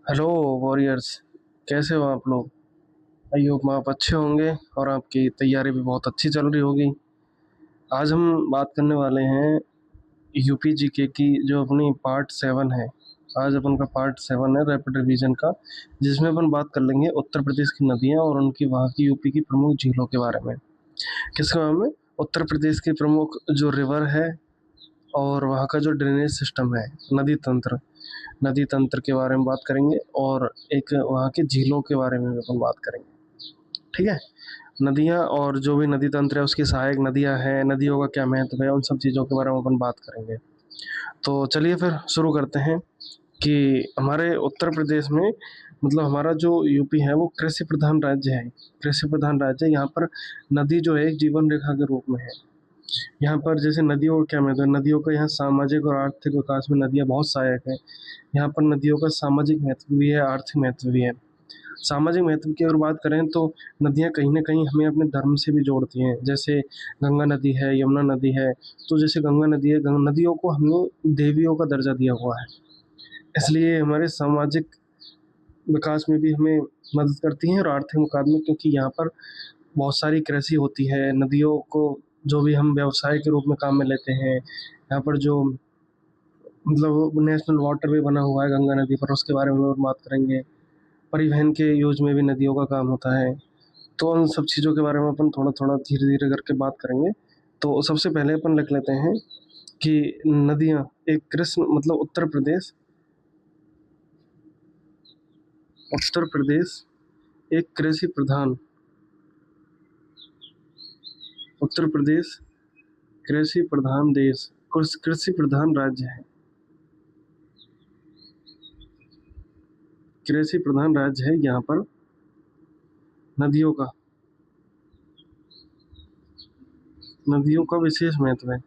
Hello warriors. कैसे हो आप लोग? आई होप आप अच्छे होंगे और आपकी तैयारी भी बहुत अच्छी चल रही होगी। आज हम बात करने वाले हैं यूपी जीके की, जो अपनी पार्ट 7 है। आज अपन का पार्ट 7 है रैपिड रिवीजन का, जिसमें अपन बात कर लेंगे उत्तर प्रदेश की नदियाँ और उनकी वहाँ की यूपी की प्रमुख झीलों के बारे में। किसके बारे में? उत्तर प्रदेश की प्रमुख जो रिवर है और वहाँ का जो ड्रेनेज सिस्टम है, नदी तंत्र के बारे में बात करेंगे, और एक वहाँ की झीलों के बारे में भी अपन बात करेंगे। ठीक है। नदियाँ और जो भी नदी तंत्र है, उसकी सहायक नदियाँ हैं, नदियों का क्या महत्व है, उन सब चीज़ों के बारे में अपन बात करेंगे। तो चलिए फिर शुरू करते हैं कि हमारे उत्तर प्रदेश में, मतलब हमारा जो यूपी है वो कृषि प्रधान राज्य है। कृषि प्रधान राज्य है। यहाँ पर नदी जो है एक जीवन रेखा के रूप में है। यहाँ पर जैसे नदियों का क्या महत्व है, नदियों का यहाँ सामाजिक और आर्थिक विकास में नदियाँ बहुत सहायक है। यहाँ पर नदियों का सामाजिक महत्व भी है, आर्थिक महत्व भी है। सामाजिक महत्व की अगर बात करें तो नदियाँ कहीं न कहीं हमें अपने धर्म से भी जोड़ती हैं। जैसे गंगा नदी है, यमुना नदी है। तो जैसे गंगा नदी है, गंगा नदियों को हमने देवियों का दर्जा दिया हुआ है। इसलिए हमारे सामाजिक विकास में भी हमें मदद करती हैं और आर्थिक विकास में, क्योंकि यहाँ पर बहुत सारी कृषि होती है। नदियों को जो भी हम व्यवसाय के रूप में काम में लेते हैं, यहाँ पर जो मतलब नेशनल वाटर वे बना हुआ है गंगा नदी पर, उसके बारे में और बात करेंगे। परिवहन के यूज में भी नदियों का काम होता है। तो उन सब चीज़ों के बारे में अपन थोड़ा-थोड़ा, धीरे-धीरे करके बात करेंगे। तो सबसे पहले अपन लिख लेते हैं कि नदियाँ एक कृष्ण मतलब उत्तर प्रदेश एक उत्तर प्रदेश कृषि प्रधान देश, कृषि प्रधान राज्य है। कृषि प्रधान राज्य है। यहाँ पर नदियों का नदियों का विशेष महत्व है।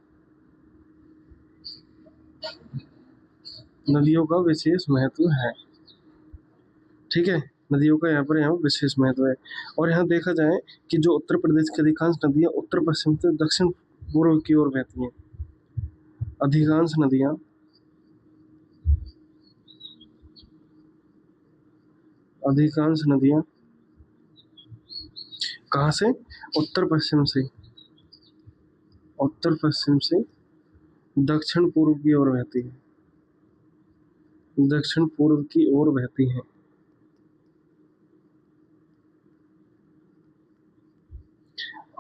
नदियों का विशेष महत्व है। ठीक है। नदियों का यहाँ विशेष महत्व है। और यहाँ देखा जाए कि जो उत्तर प्रदेश की अधिकांश नदियाँ उत्तर पश्चिम से दक्षिण पूर्व की ओर बहती हैं। अधिकांश नदियाँ अधिकांश नदियाँ कहाँ से? उत्तर पश्चिम से उत्तर पश्चिम से दक्षिण पूर्व की ओर बहती है। दक्षिण पूर्व की ओर बहती हैं।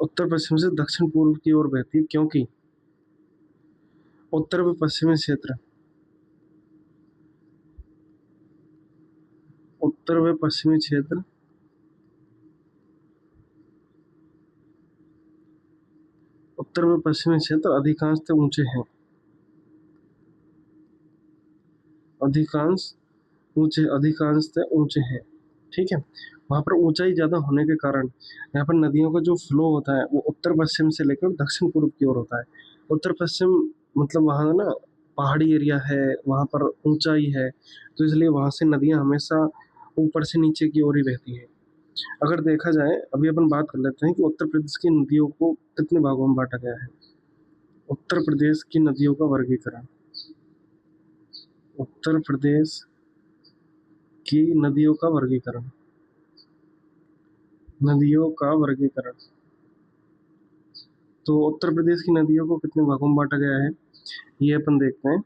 उत्तर पश्चिम से दक्षिण पूर्व की ओर बहती है, क्योंकि उत्तर व पश्चिमी क्षेत्र उत्तर व पश्चिमी क्षेत्र उत्तर व पश्चिमी क्षेत्र अधिकांशतः ऊंचे हैं। अधिकांश अधिकांशतः ऊंचे हैं। ठीक है। वहाँ पर ऊंचाई ज़्यादा होने के कारण यहाँ पर नदियों का जो फ्लो होता है वो उत्तर पश्चिम से लेकर दक्षिण पूर्व की ओर होता है। उत्तर पश्चिम मतलब वहाँ ना पहाड़ी एरिया है, वहाँ पर ऊंचाई है, तो इसलिए वहाँ से नदियाँ हमेशा ऊपर से नीचे की ओर ही बहती हैं। अगर देखा जाए, अभी अपन बात कर लेते हैं कि उत्तर प्रदेश की नदियों को कितने भागों में बांटा गया है। उत्तर प्रदेश की नदियों का वर्गीकरण। उत्तर प्रदेश की नदियों का वर्गीकरण। नदियों का वर्गीकरण। तो उत्तर प्रदेश की नदियों को कितने भागों में बांटा गया है, ये अपन देखते हैं।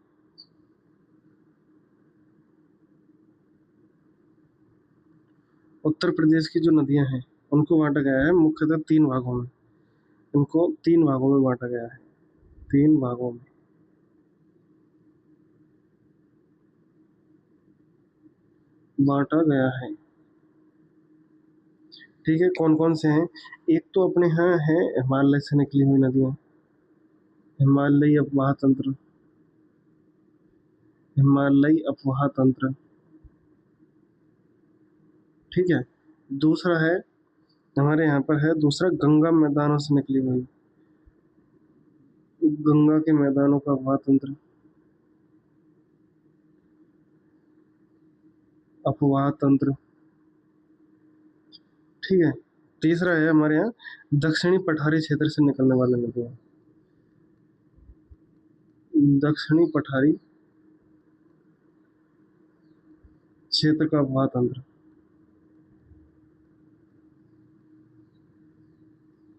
उत्तर प्रदेश की जो नदियां हैं उनको बांटा गया है मुख्यतः 3 भागों में। उनको 3 भागों में बांटा गया है। 3 भागों में बांटा गया है। ठीक है। कौन कौन से हैं? एक तो अपने यहाँ है हिमालय से निकली हुई नदियां, हिमालयी अफवाह तंत्र। हिमालयी अफवाह तंत्र। ठीक है। दूसरा है, हमारे यहाँ पर है दूसरा, गंगा मैदानों से निकली हुई, गंगा के मैदानों का अफवाह तंत्र। अफवाह तंत्र। ठीक है। तीसरा है हमारे यहाँ दक्षिणी पठारी क्षेत्र से निकलने वाले नदियाँ। दक्षिणी पठारी क्षेत्र का अफवाह तंत्र।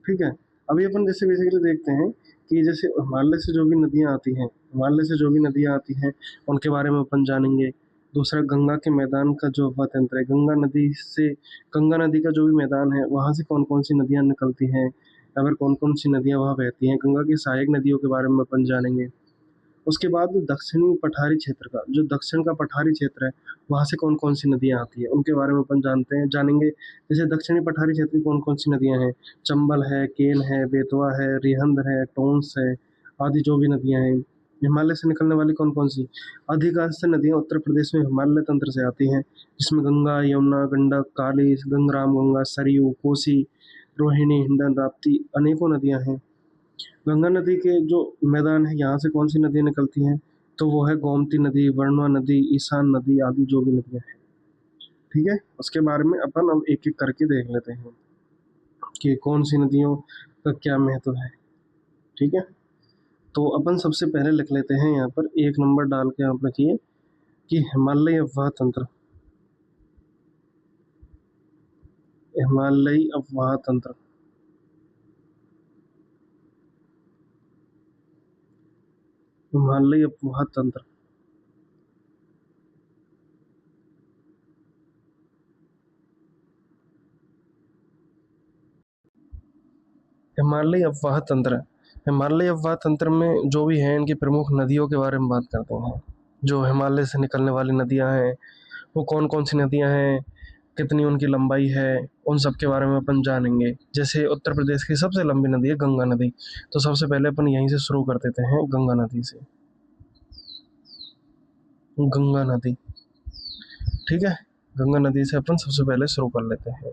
ठीक है। अभी अपन जैसे बेसिकली देखते हैं कि जैसे हिमालय से जो भी नदियाँ आती हैं, हिमालय से जो भी नदियाँ आती हैं उनके बारे में अपन जानेंगे। दूसरा, गंगा के मैदान का जो अफवाह तंत्र है, गंगा नदी का जो भी मैदान है वहाँ से कौन कौन सी नदियाँ निकलती हैं, या फिर कौन कौन सी नदियाँ वहाँ बहती हैं, गंगा की सहायक नदियों के बारे में अपन जानेंगे। उसके बाद दक्षिणी पठारी क्षेत्र का, जो दक्षिण का पठारी क्षेत्र है, वहाँ से कौन कौन सी नदियाँ आती हैं उनके बारे में अपन जानेंगे। जैसे दक्षिणी पठारी क्षेत्र की कौन कौन सी नदियाँ हैं, चंबल है, केन है, बेतवा है, रिहंद है, टोंस है, आदि जो भी नदियाँ हैं। हिमालय से निकलने वाली कौन कौन सी, अधिकांश नदियाँ उत्तर प्रदेश में हिमालय तंत्र से आती हैं, जिसमें गंगा, यमुना, गंडक, काली, गंगराम गंगा, सरयू, कोसी, रोहिणी, हिंडन, राप्ती अनेकों नदियाँ हैं। गंगा नदी के जो मैदान है यहाँ से कौन सी नदियाँ निकलती हैं, तो वो है गोमती नदी, वर्णवा नदी, ईशान नदी आदि जो भी नदियाँ हैं। ठीक है, उसके बारे में अपन अब एक एक करके देख लेते हैं कि कौन सी नदियों का क्या महत्व है। ठीक है, तो अपन सबसे पहले लिख लेते हैं यहाँ पर, एक नंबर डाल के आप लिखिए कि हिमालयी अफवाह तंत्र। हिमालयी अफवाह तंत्र। हिमालयी अफवाह तंत्र। हिमालयी अफवाह तंत्र। हिमालयी अफवाह तंत्र में जो भी हैं इनकी प्रमुख नदियों के बारे में बात करते हैं। जो हिमालय से निकलने वाली नदियां हैं वो कौन कौन सी नदियां हैं, कितनी उनकी लंबाई है, उन सब के बारे में अपन जानेंगे। जैसे उत्तर प्रदेश की सबसे लंबी नदी है गंगा नदी, तो सबसे पहले अपन यहीं से शुरू कर देते हैं, गंगा नदी से। गंगा नदी। ठीक है, गंगा नदी से अपन सबसे पहले शुरू कर लेते हैं।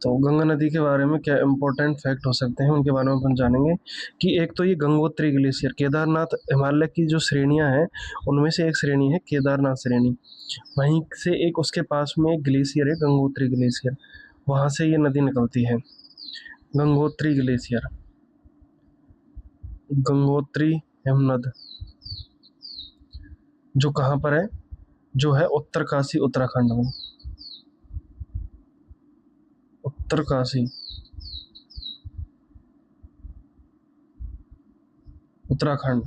तो गंगा नदी के बारे में क्या इंपॉर्टेंट फैक्ट हो सकते हैं उनके बारे में अपन जानेंगे कि एक तो ये गंगोत्री ग्लेशियर, केदारनाथ हिमालय की जो श्रेणियां हैं उनमें से एक श्रेणी है केदारनाथ श्रेणी, वहीं से एक उसके पास में एक ग्लेशियर है गंगोत्री ग्लेशियर, वहां से ये नदी निकलती है, गंगोत्री ग्लेशियर। गंगोत्री हिमनद जो कहाँ पर है, जो है उत्तरकाशी उत्तराखंड में। उत्तरकाशी उत्तराखंड।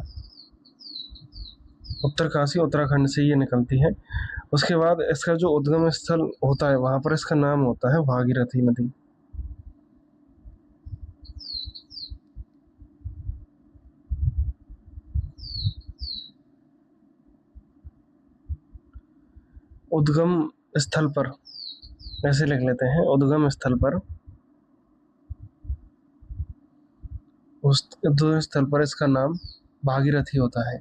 उत्तरकाशी उत्तराखंड से ये निकलती है। उसके बाद इसका जो उद्गम स्थल होता है वहां पर इसका नाम होता है भागीरथी नदी। उद्गम स्थल पर ऐसे लिख लेते हैं, उद्गम स्थल पर, उस उद्गम स्थल पर इसका नाम भागीरथी होता है,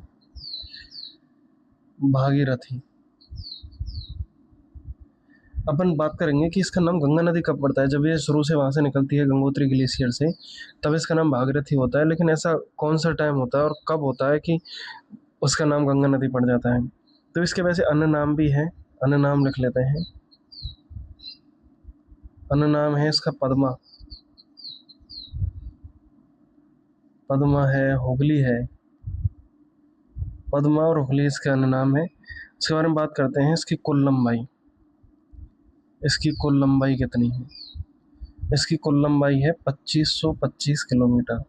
भागीरथी। अपन बात करेंगे कि इसका नाम गंगा नदी कब पड़ता है, जब ये शुरू से वहां से निकलती है गंगोत्री ग्लेशियर से, तब इसका नाम भागीरथी होता है। लेकिन ऐसा कौन सा टाइम होता है और कब होता है कि उसका नाम गंगा नदी पड़ जाता है, तो इसके वैसे अन्य नाम भी है, अन्य नाम लिख लेते हैं। अन्य नाम है इसका पद्मा, पद्मा है, हुगली है, पद्मा और हुगली इसके अन्य नाम है। इसके बारे में बात करते हैं, इसकी कुल लंबाई, इसकी कुल लंबाई कितनी है, इसकी कुल लंबाई है 2525 किलोमीटर।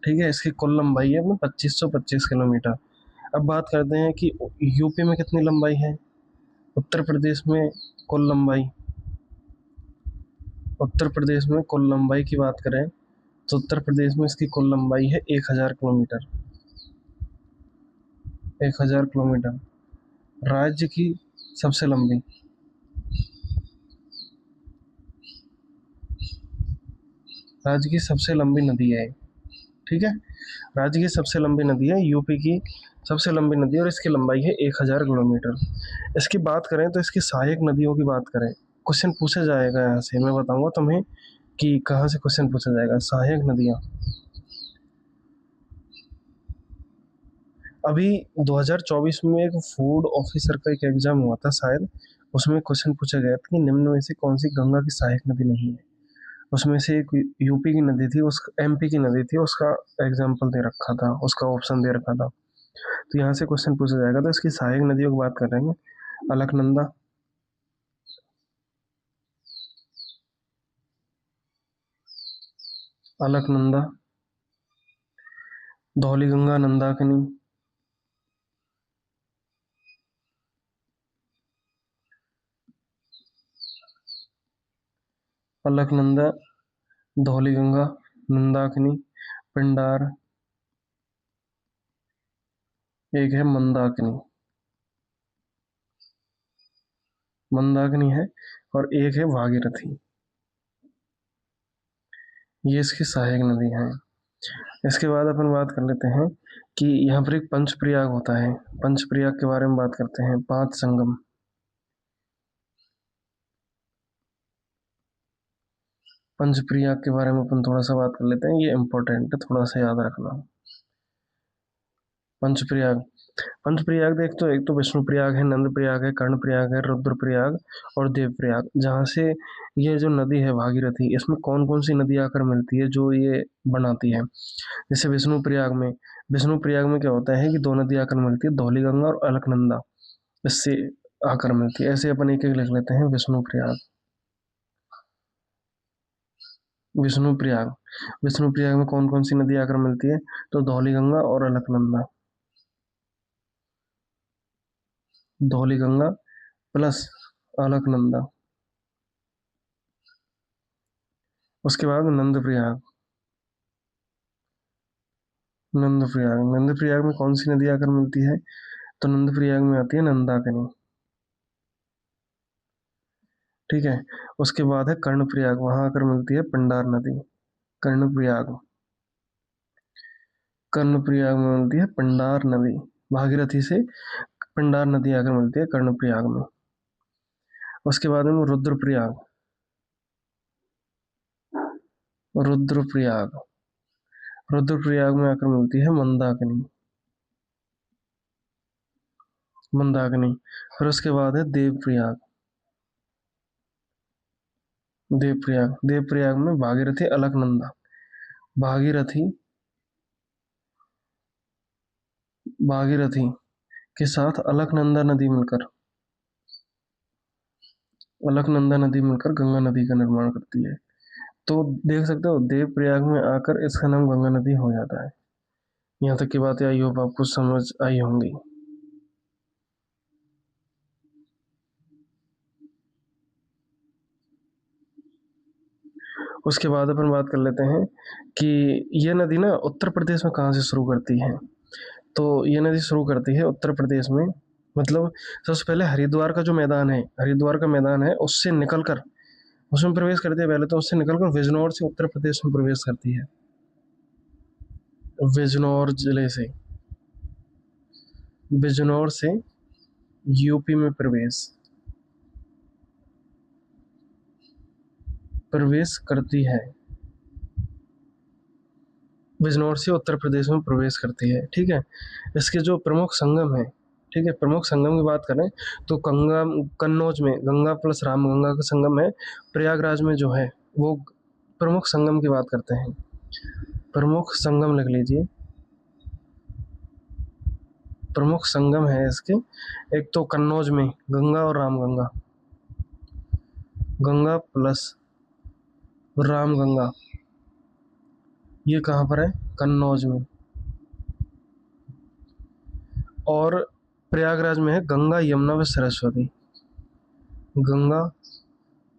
ठीक है, इसकी कुल लंबाई है अपने 2525 किलोमीटर। अब बात करते हैं कि यूपी में कितनी लंबाई है, उत्तर प्रदेश में कुल लंबाई, उत्तर प्रदेश में कुल लंबाई की बात करें तो उत्तर प्रदेश में इसकी कुल लंबाई है 1000 किलोमीटर, 1000 किलोमीटर। राज्य की सबसे लंबी, राज्य की सबसे लंबी नदी है। ठीक है, राज्य की सबसे लंबी नदी है, यूपी की सबसे लंबी नदी है और इसकी लंबाई है 1000 किलोमीटर। इसकी बात करें तो इसकी सहायक नदियों की बात करें, क्वेश्चन पूछा जाएगा यहाँ से, मैं बताऊंगा तुम्हें कि कहाँ से क्वेश्चन पूछा जाएगा। सहायक नदियाँ, अभी 2024 में एक फूड ऑफिसर का एक एग्जाम हुआ था शायद, उसमें क्वेश्चन पूछा गया था कि निम्न में से कौन सी गंगा की सहायक नदी नहीं है। उसमें से एक यूपी की नदी थी, उस एमपी की नदी थी, उसका एग्जाम्पल दे रखा था, उसका ऑप्शन दे रखा था। तो यहाँ से क्वेश्चन पूछा जाएगा। तो इसकी सहायक नदियों की बात करेंगे, अलकनंदा, अलकनंदा, धौलीगंगा, नंदाकिनी, अलकनंदा, धौलीगंगा, नंदाकिनी, पिंडार, एक है मंदाकिनी, मंदाकिनी है, और एक है भागीरथी। ये इसकी सहायक नदी है। इसके बाद अपन बात कर लेते हैं कि यहाँ पर एक पंचप्रयाग होता है। पंचप्रयाग के बारे में बात करते हैं, 5 संगम। पंचप्रयाग के बारे में अपन थोड़ा सा बात कर लेते हैं, ये इंपॉर्टेंट है, थोड़ा सा याद रखना। पंचप्रयाग, पंचप्रयाग देख, तो एक तो विष्णु प्रयाग है, नंद प्रयाग है, कर्ण प्रयाग है, रुद्र प्रयाग और देव प्रयाग। जहाँ से ये जो नदी है भागीरथी, इसमें कौन कौन सी नदी आकर मिलती है जो ये बनाती है। जैसे विष्णु प्रयाग में, विष्णु प्रयाग में क्या होता है कि 2 नदी आकर मिलती है, धौलीगंगा और अलकनंदा, इससे आकर मिलती है। ऐसे अपन एक एक लिख लेते हैं। विष्णु प्रयाग, विष्णु प्रयाग, विष्णु प्रयाग में कौन कौन सी नदी आकर मिलती है, तो धौलीगंगा और अलकनंदा, धौलीगंगा प्लस अलकनंदा। उसके बाद नंद प्रयाग, नंद प्रयाग, नंद प्रयाग में कौन सी नदी आकर मिलती है, तो नंद प्रयाग में आती है नंदाकिनी। ठीक है। उसके बाद है कर्ण प्रयाग, वहां आकर मिलती है पिंडार नदी। कर्ण प्रयाग, कर्ण प्रयाग में मिलती है पिंडार नदी, भागीरथी से पिंडार नदी आकर मिलती है कर्ण प्रयाग में। उसके बाद में रुद्रप्रयाग, रुद्रप्रयाग, रुद्रप्रयाग में आकर मिलती है मंदाकिनी, मंदाकिनी। फिर उसके बाद है देवप्रयाग, देवप्रयाग, देवप्रयाग में भागीरथी अलकनंदा, भागीरथी, भागीरथी के साथ अलकनंदा नदी मिलकर, अलकनंदा नदी मिलकर गंगा नदी का निर्माण करती है। तो देख सकते हो देवप्रयाग में आकर इसका नाम गंगा नदी हो जाता है। यहाँ तक की बातें आई होप आपको समझ आई होंगी। उसके बाद अपन बात कर लेते हैं कि ये नदी ना उत्तर प्रदेश में कहाँ से शुरू करती है। तो ये नदी शुरू करती है उत्तर प्रदेश में, मतलब सबसे पहले हरिद्वार का जो मैदान है, हरिद्वार का मैदान है, उससे निकलकर उसमें प्रवेश करती है। पहले तो उससे निकलकर बिजनौर से उत्तर प्रदेश में प्रवेश करती है, बिजनौर जिले से, बिजनौर से यूपी में प्रवेश, प्रवेश करती है, बिजनौर से उत्तर प्रदेश में प्रवेश करती है। ठीक है। इसके जो प्रमुख संगम है, ठीक है, प्रमुख संगम की बात करें तो गंगा, कन्नौज में गंगा प्लस रामगंगा का संगम है। प्रयागराज में जो है वो प्रमुख संगम की बात करते हैं, प्रमुख संगम लिख लीजिए। प्रमुख संगम है इसके, एक तो कन्नौज में गंगा और रामगंगा, गंगा प्लस रामगंगा, ये कहाँ पर है, कन्नौज में। और प्रयागराज में है गंगा यमुना व सरस्वती, गंगा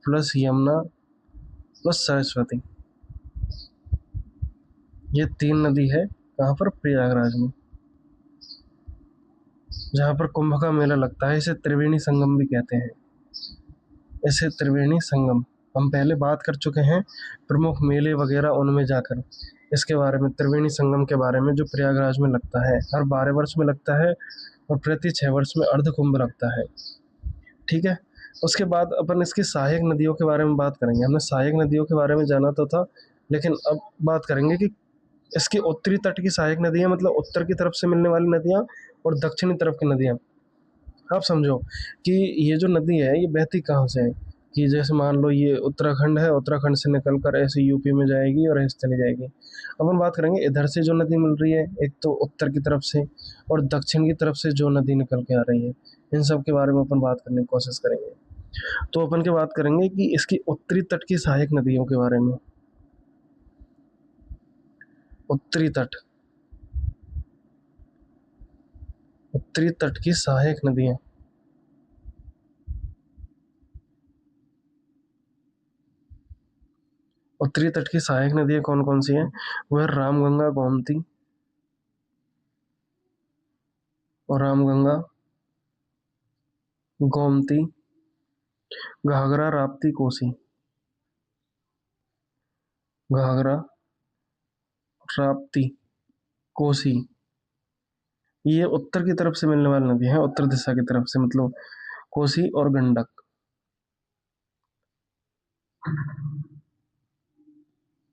प्लस यमुना प्लस सरस्वती, ये 3 नदी है कहाँ पर, प्रयागराज में, जहाँ पर कुंभ का मेला लगता है। इसे त्रिवेणी संगम भी कहते हैं, इसे त्रिवेणी संगम। हम पहले बात कर चुके हैं प्रमुख मेले वगैरह उनमें जाकर इसके बारे में, त्रिवेणी संगम के बारे में, जो प्रयागराज में लगता है, हर 12 वर्ष में लगता है और प्रति 6 वर्ष में अर्ध कुंभ लगता है। ठीक है। उसके बाद अपन इसकी सहायक नदियों के बारे में बात करेंगे। हमने सहायक नदियों के बारे में जाना तो था, लेकिन अब बात करेंगे कि इसके उत्तरी तट की सहायक नदियाँ, मतलब उत्तर की तरफ से मिलने वाली नदियाँ और दक्षिणी तरफ की नदियाँ। आप समझो कि ये जो नदी है ये बहती कहाँ से है, कि जैसे मान लो ये उत्तराखंड है, उत्तराखंड से निकल कर ऐसे यूपी में जाएगी और ऐसे चली जाएगी। अपन बात करेंगे इधर से जो नदी मिल रही है, एक तो उत्तर की तरफ से और दक्षिण की तरफ से जो नदी निकल के आ रही है, इन सब के बारे में अपन बात करने की कोशिश करेंगे। तो अपन की बात करेंगे कि इसकी उत्तरी तट की सहायक नदियों के बारे में। उत्तरी तट, उत्तरी तट की सहायक नदियां, उत्तरी तट की सहायक नदियां कौन कौन सी हैं? वह रामगंगा, गोमती और रामगंगा, गोमती, घाघरा, राप्ती, कोसी। घाघरा, राप्ती, कोसी, ये उत्तर की तरफ से मिलने वाली नदी है, उत्तर दिशा की तरफ से, मतलब कोसी और गंडक।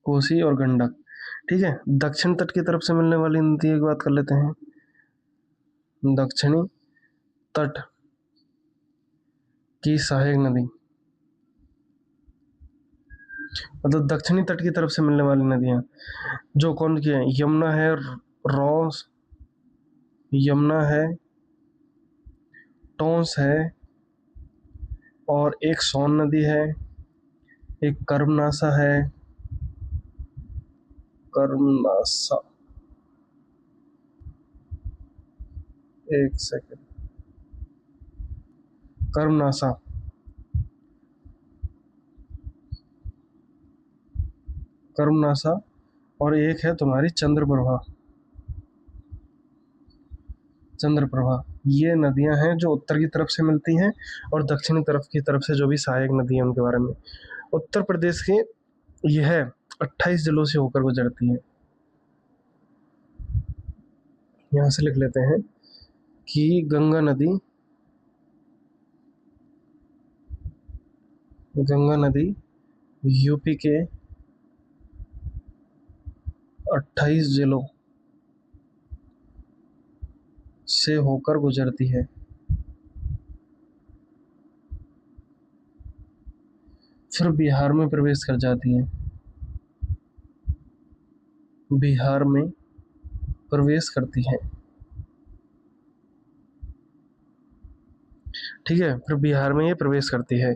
कोसी और गंडक, ठीक है। दक्षिण तट की तरफ से मिलने वाली नदी की बात कर लेते हैं। दक्षिणी तट की सहायक नदी, मतलब दक्षिणी तट की तरफ से मिलने वाली नदियां जो कौन की है? यमुना है, रॉस, यमुना है, टोंस है, और एक सोन नदी है, एक कर्मनासा है, कर्मनासा, एक सेकेंड, कर्मनासा, कर्मनासा, और एक है तुम्हारी चंद्रप्रभा। चंद्रप्रभा, ये नदियां हैं जो उत्तर की तरफ से मिलती हैं और दक्षिणी तरफ की तरफ से जो भी सहायक नदी है उनके बारे में। उत्तर प्रदेश के यह 28 जिलों से होकर गुजरती है। यहाँ से लिख लेते हैं कि गंगा नदी, गंगा नदी यूपी के 28 जिलों से होकर गुजरती है। फिर बिहार में प्रवेश कर जाती है, बिहार में प्रवेश करती है, ठीक है। फिर बिहार में ये प्रवेश करती है,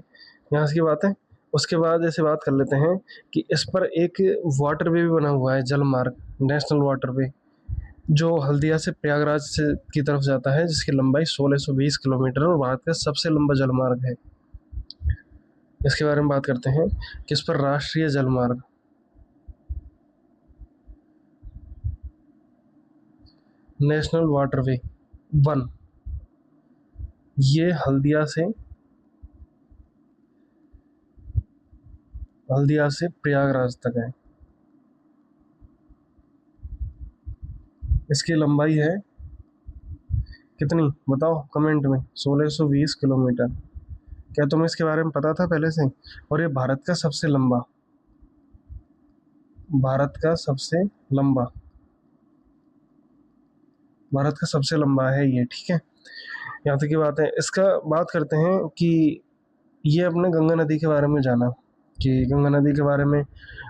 यहाँ से की बात है। उसके बाद ऐसे बात कर लेते हैं कि इस पर एक वाटरवे भी बना हुआ है, जल मार्ग, नेशनल वाटरवे, जो हल्दिया से प्रयागराज से की तरफ जाता है, जिसकी लंबाई 1620 किलोमीटर और भारत का सबसे लंबा जलमार्ग है। इसके बारे में बात करते हैं कि इस पर राष्ट्रीय जलमार्ग, नेशनल वाटरवे 1, ये हल्दिया से प्रयागराज तक है। इसकी लंबाई है कितनी बताओ कमेंट में? 1620 किलोमीटर। क्या तुम्हें इसके बारे में पता था पहले से? और ये भारत का सबसे लंबा, भारत का सबसे लंबा, भारत का सबसे लंबा है ये, ठीक है। यहाँ तक की बात है। इसका बात करते हैं कि ये अपने गंगा नदी के बारे में जाना कि गंगा नदी के बारे में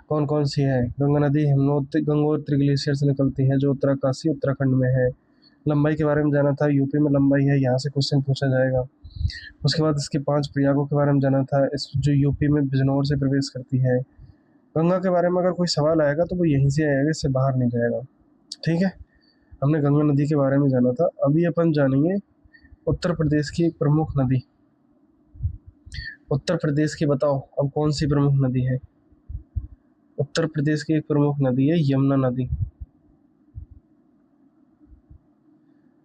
कौन कौन सी है। गंगा नदी गंगोत्री ग्लेशियर से निकलती है जो उत्तरकाशी उत्तराखंड में है। लंबाई के बारे में जाना था, यूपी में लंबाई है, यहाँ से क्वेश्चन पूछा जाएगा। उसके बाद इसके 5 प्रयागों के बारे में जाना था, इस जो यूपी में बिजनौर से प्रवेश करती है। गंगा के बारे में अगर कोई सवाल आएगा तो वो यहीं से आएगा, इससे बाहर नहीं जाएगा, ठीक है। हमने गंगा नदी के बारे में जाना था। अभी अपन जानेंगे उत्तर प्रदेश की एक प्रमुख नदी। उत्तर प्रदेश की बताओ अब कौन सी प्रमुख नदी है? उत्तर प्रदेश की एक प्रमुख नदी है यमुना नदी।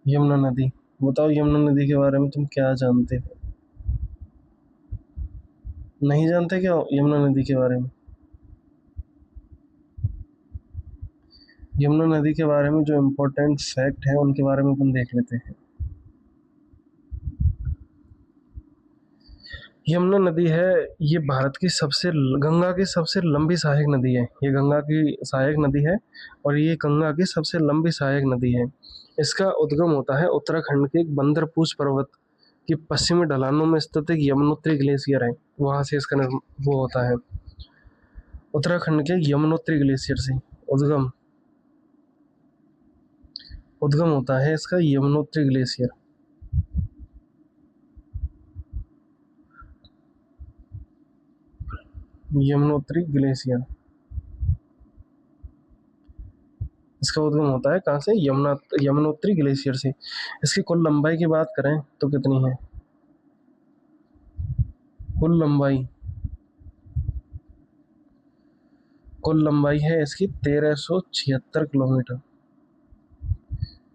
यमुना नदी, बताओ यमुना नदी के बारे में तुम क्या जानते हो? नहीं जानते क्या यमुना नदी के बारे में? यमुना नदी के बारे में जो इम्पोर्टेंट फैक्ट है उनके बारे में अपन देख लेते हैं। यमुना नदी है, ये भारत की गंगा की सबसे लंबी सहायक नदी है। ये गंगा की सहायक नदी है और ये गंगा की सबसे लंबी सहायक नदी है। इसका उद्गम होता है उत्तराखंड के बंदरपूछ पर्वत कि पश्चिमी ढलानों में स्थित एक यमुनोत्री ग्लेशियर है, वहां से इसका वो होता है। उत्तराखंड के यमुनोत्री ग्लेशियर से उद्गम उद्गम होता है इसका यमुनोत्री ग्लेशियर। यमुनोत्री ग्लेशियर इसका उद्गम होता है कहाँ से? यमुनोत्री ग्लेशियर से। इसकी कुल लंबाई की बात करें तो कितनी है? कुल लंबाई है इसकी 1376 किलोमीटर।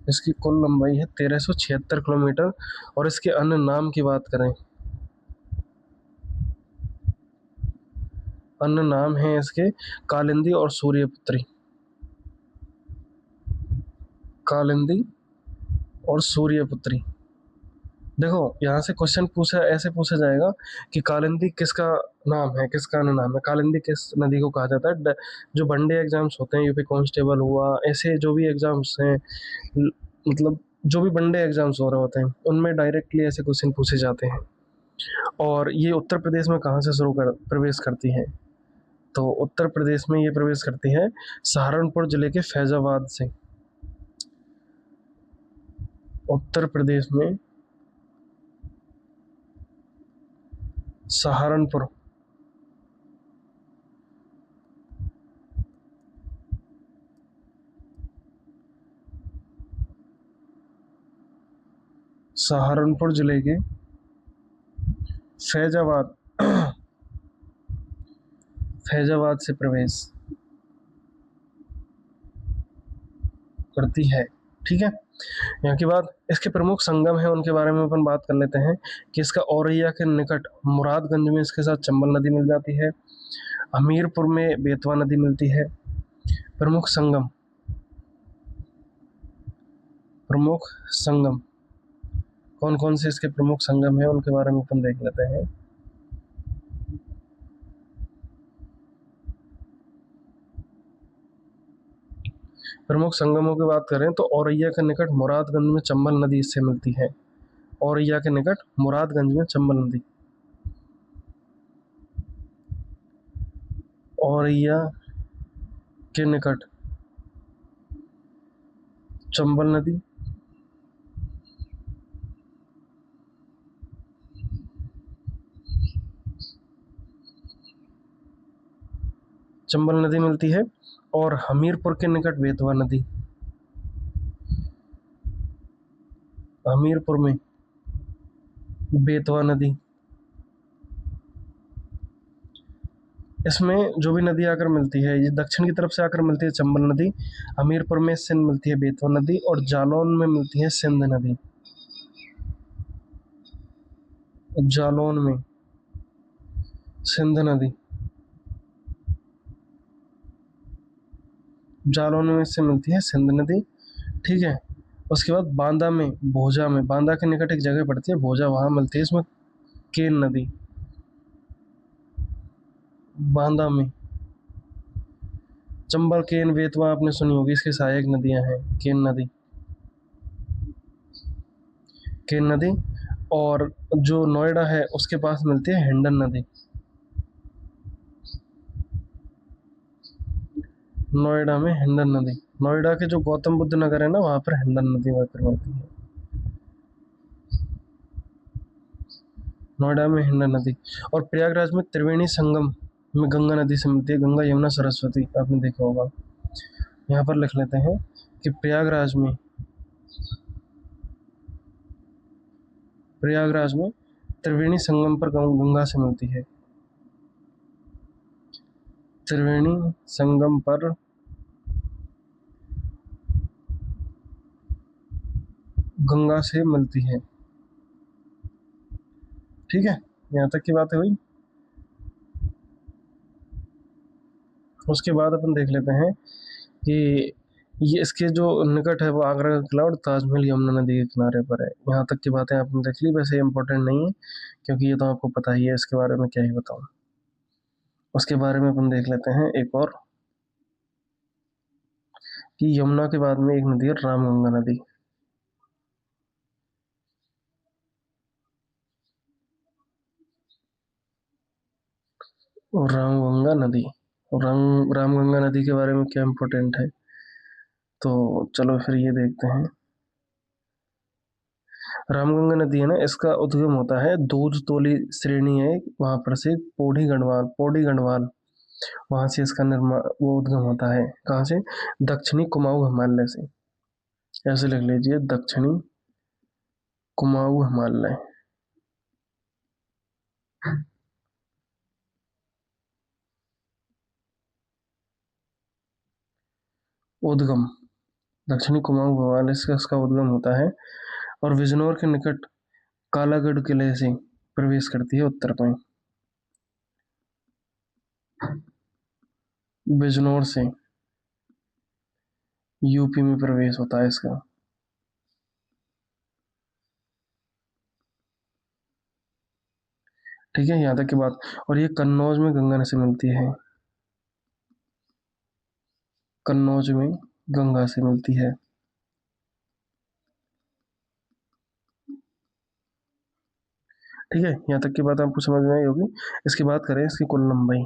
इसकी कुल लंबाई है 1376 किलोमीटर। और इसके अन्य नाम की बात करें, अन्य नाम है इसके कालिंदी और सूर्यपुत्री। कालिंदी और सूर्यपुत्री। देखो यहाँ से क्वेश्चन पूछा जाएगा कि कालिंदी किसका नाम है, किसका अन्य नाम है। कालिंदी किस नदी को कहा जाता है? जो वनडे एग्जाम्स होते हैं, यूपी कांस्टेबल हुआ, ऐसे जो भी एग्जाम्स हैं, मतलब जो भी वनडे एग्जाम्स हो रहे होते हैं, उनमें डायरेक्टली ऐसे क्वेश्चन पूछे जाते हैं। और ये उत्तर प्रदेश में कहाँ से प्रवेश करती है? तो उत्तर प्रदेश में ये प्रवेश करती है सहारनपुर जिले के फैजाबाद से। उत्तर प्रदेश में सहारनपुर सहारनपुर जिले के फैजाबाद फैजाबाद से प्रवेश करती है। ठीक है, यहाँ की बात, इसके प्रमुख संगम है उनके बारे में अपन बात कर लेते हैं कि इसका औरैया के निकट मुरादगंज में इसके साथ चंबल नदी मिल जाती है। हमीरपुर में बेतवा नदी मिलती है। प्रमुख संगम, प्रमुख संगम कौन कौन से इसके प्रमुख संगम है उनके बारे में अपन देख लेते हैं। प्रमुख संगमों की बात करें तो औरैया के निकट मुरादगंज में चंबल नदी इससे मिलती है। औरैया के निकट मुरादगंज में चंबल नदी, औरैया के निकट चंबल नदी, चंबल नदी मिलती है। और हमीरपुर के निकट बेतवा नदी, हमीरपुर में बेतवा नदी। इसमें जो भी नदी आकर मिलती है, ये दक्षिण की तरफ से आकर मिलती है चंबल नदी, हमीरपुर में सिंध मिलती है बेतवा नदी, और जालौन में मिलती है सिंध नदी। जालौन में सिंध नदी, जालौन में इससे मिलती है सिंध नदी। ठीक है, उसके बाद बांदा में, भोजा में, बांदा के निकट एक जगह पड़ती है भोजा, वहां मिलती है इसमें केन नदी। बांदा में चंबल, केन, बेतवा आपने सुनी होगी, इसकी सहायक नदियां हैं केन नदी, केन नदी। और जो नोएडा है उसके पास मिलती है हिंडन नदी। नोएडा में हिंडन नदी, नोएडा के जो गौतम बुद्ध नगर है ना, वहां पर हिंडन नदी वहां पर मिलती है। नोएडा में हिंडन नदी। और प्रयागराज में त्रिवेणी संगम में गंगा नदी से मिलती है, गंगा यमुना सरस्वती, आपने देखा होगा। यहाँ पर लिख लेते हैं कि प्रयागराज में त्रिवेणी संगम पर गंगा से मिलती है। त्रिवेणी संगम पर गंगा से मिलती है। ठीक है, यहाँ तक की बात हुई। उसके बाद अपन देख लेते हैं कि ये इसके जो निकट है वो आगरा का किला और ताजमहल यमुना नदी के किनारे पर है। यहाँ तक की बातें आपने देख ली, वैसे इंपॉर्टेंट नहीं है क्योंकि ये तो आपको पता ही है, इसके बारे में क्या ही बताऊँ। उसके बारे में अपन देख लेते हैं एक और, कि यमुना के बाद में एक नदी है रामगंगा नदी। और रामगंगा नदी। रामगंगा नदी के बारे में क्या इम्पोर्टेंट है, तो चलो फिर ये देखते हैं। रामगंगा नदी है ना, इसका उद्गम होता है दूध तोली श्रेणी है वहां पर से, पौड़ी गढ़वाल, वहां से इसका निर्माण वो उद्गम होता है। कहाँ से? दक्षिणी कुमाऊं हिमालय से। ऐसे लिख लीजिए, दक्षिणी कुमाऊं हिमालय। उद्गम, दक्षिणी कुमाऊं हिमालय से इसका उद्गम होता है, और बिजनौर के निकट कालागढ़ किले से प्रवेश करती है उत्तर में। बिजनौर से यूपी में प्रवेश होता है इसका। ठीक है, यहाँ तक की बात। और ये कन्नौज में गंगा से मिलती है, कन्नौज में गंगा से मिलती है। ठीक है, यहाँ तक की बात आपको समझ में आई होगी। इसकी बात करें, इसकी कुल लंबाई,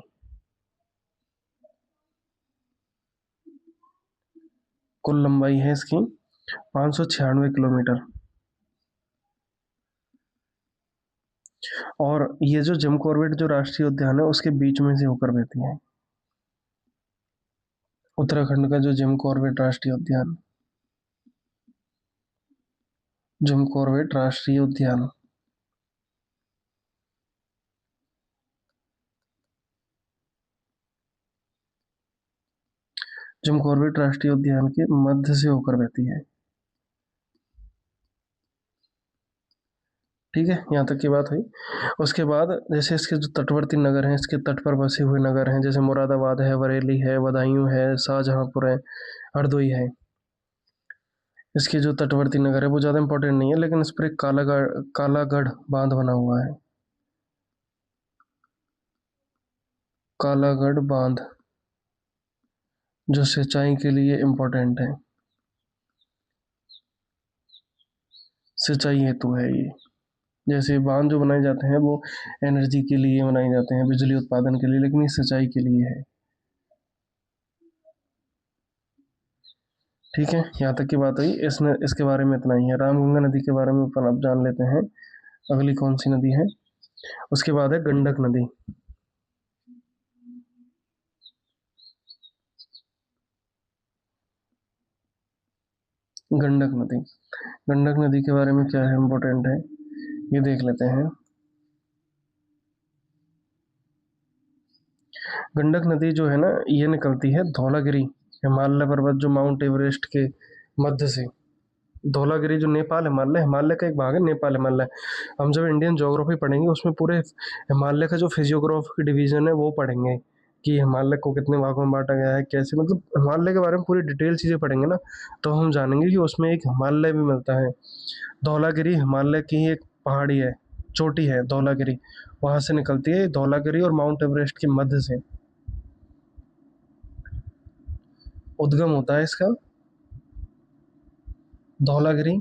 कुल लंबाई है इसकी 596 किलोमीटर। और ये जो जिम कॉर्बेट जो राष्ट्रीय उद्यान है उसके बीच में से होकर बहती है, उत्तराखंड का जो जिम कॉर्बेट राष्ट्रीय उद्यान, जिम कॉर्बेट राष्ट्रीय उद्यान। जिम कॉर्बेट राष्ट्रीय उद्यान के मध्य से होकर बहती है। ठीक है, यहाँ तक की बात हुई। उसके बाद जैसे इसके जो तटवर्ती नगर हैं, इसके तट पर बसे हुए नगर हैं, जैसे मुरादाबाद है, बरेली है, बदायूं है, शाहजहांपुर है, हरदोई है। इसके जो तटवर्ती नगर है वो ज़्यादा इंपॉर्टेंट नहीं है, लेकिन इस पर एक कालागढ़ बांध बना हुआ है। कालागढ़ बांध जो सिंचाई के लिए इम्पोर्टेंट है, सिंचाई हेतु है ये। जैसे बांध जो बनाए जाते हैं वो एनर्जी के लिए बनाए जाते हैं, बिजली उत्पादन के लिए, लेकिन ये सिंचाई के लिए है। ठीक है, यहाँ तक की बात हुई। इसने इसके बारे में इतना ही है। रामगंगा नदी के बारे में अपन अब जान लेते हैं, अगली कौन सी नदी है। उसके बाद है गंडक नदी। गंडक नदी, गंडक नदी के बारे में क्या है इम्पोर्टेंट है, ये देख लेते हैं। गंडक नदी जो है ना, ये निकलती है धौलागिरी हिमालय पर्वत, जो माउंट एवरेस्ट के मध्य से। धौलागिरी जो नेपाल हिमालय, हिमालय का एक भाग है नेपाल हिमालय। हम जब इंडियन ज्योग्राफी पढ़ेंगे उसमें पूरे हिमालय का जो फिजियोग्राफी की डिवीजन है वो पढ़ेंगे, कि हिमालय को कितने भागों में बांटा गया है, कैसे, मतलब हिमालय के बारे में पूरी डिटेल चीज़ें पढ़ेंगे ना, तो हम जानेंगे कि उसमें एक हिमालय भी मिलता है। धौलागिरी हिमालय की ही एक पहाड़ी है, चोटी है धौलागिरी, वहां से निकलती है धौलागिरी, और माउंट एवरेस्ट के मध्य से उद्गम होता है इसका। धौलागिरी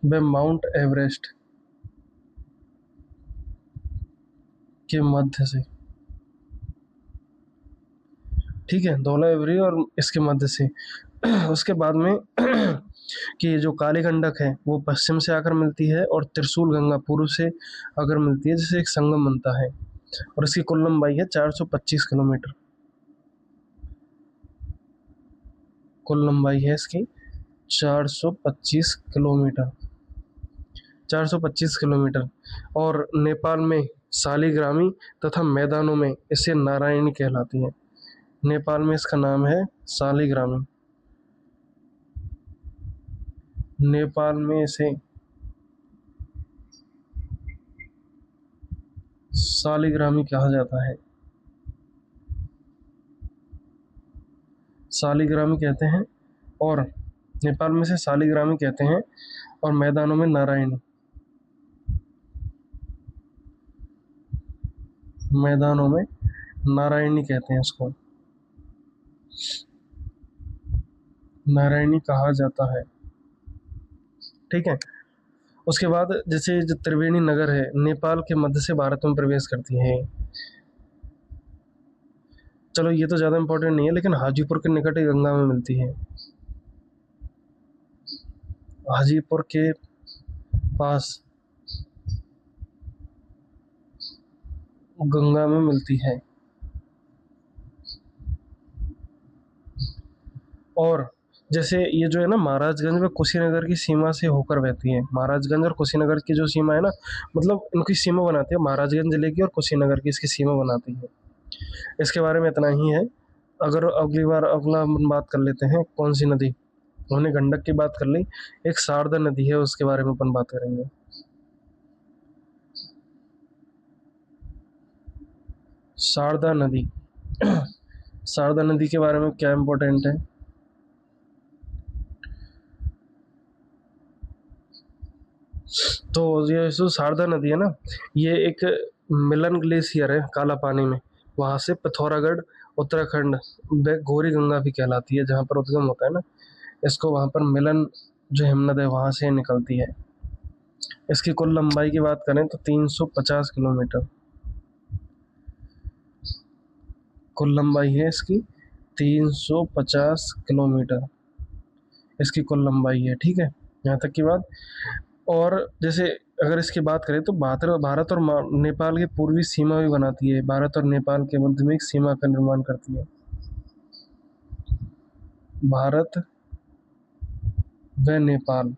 व माउंट एवरेस्ट के मध्य से। ठीक है, धौलागिरी और इसके मध्य से। उसके बाद में कि ये जो काली गंडक है वो पश्चिम से आकर मिलती है, और त्रिशूल गंगा पूर्व से आकर मिलती है, जिससे एक संगम बनता है। और इसकी कुल लंबाई है 425 किलोमीटर। कुल लंबाई है इसकी 425 किलोमीटर, 425 किलोमीटर। और नेपाल में सालिग्रामी तथा मैदानों में इसे नारायणी कहलाती है। नेपाल में इसका नाम है सालिग्रामी, नेपाल में इसे सालिग्रामी कहा जाता है, सालिग्रामी कहते हैं। और नेपाल में से सालिग्रामी कहते हैं, और मैदानों में नारायणी, मैदानों में नारायणी कहते हैं इसको, नारायणी कहा जाता है। ठीक है, उसके बाद जैसे जो त्रिवेणी नगर है, नेपाल के मध्य से भारत में प्रवेश करती है। चलो ये तो ज़्यादा इंपॉर्टेंट नहीं है, लेकिन हाजीपुर के निकट ही गंगा में मिलती है। हाजीपुर के पास गंगा में मिलती है। और जैसे ये जो है ना, महाराजगंज में कुशीनगर की सीमा से होकर बहती है। महाराजगंज और कुशीनगर की जो सीमा है ना, मतलब इनकी सीमा बनाती है महाराजगंज जिले की, और कुशीनगर की इसकी सीमा बनाती है। इसके बारे में इतना ही है। अगर अगली बार अगला हम बात कर लेते हैं, कौन सी नदी, हमने गंडक की बात कर ली, एक शारदा नदी है, उसके बारे में अपन बात करेंगे। शारदा नदी। शारदा नदी के बारे में क्या इम्पोर्टेंट है? तो ये जो शारदा नदी है ना, ये एक मिलन ग्लेशियर है काला पानी में, वहां से पिथौरागढ़ उत्तराखंड गौरी गंगा भी कहलाती है, जहाँ पर उद्गम होता है ना, इसको वहां पर मिलन जो हिमनद है वहां से निकलती है। इसकी कुल लंबाई की बात करें तो 350 किलोमीटर कुल लंबाई है इसकी। 350 किलोमीटर इसकी कुल लंबाई है, ठीक है, यहाँ तक की बात। और जैसे अगर इसकी बात करें तो भारत भारत और नेपाल की पूर्वी सीमा भी बनाती है। भारत और नेपाल के मध्य में एक सीमा का निर्माण करती है। भारत व नेपाल,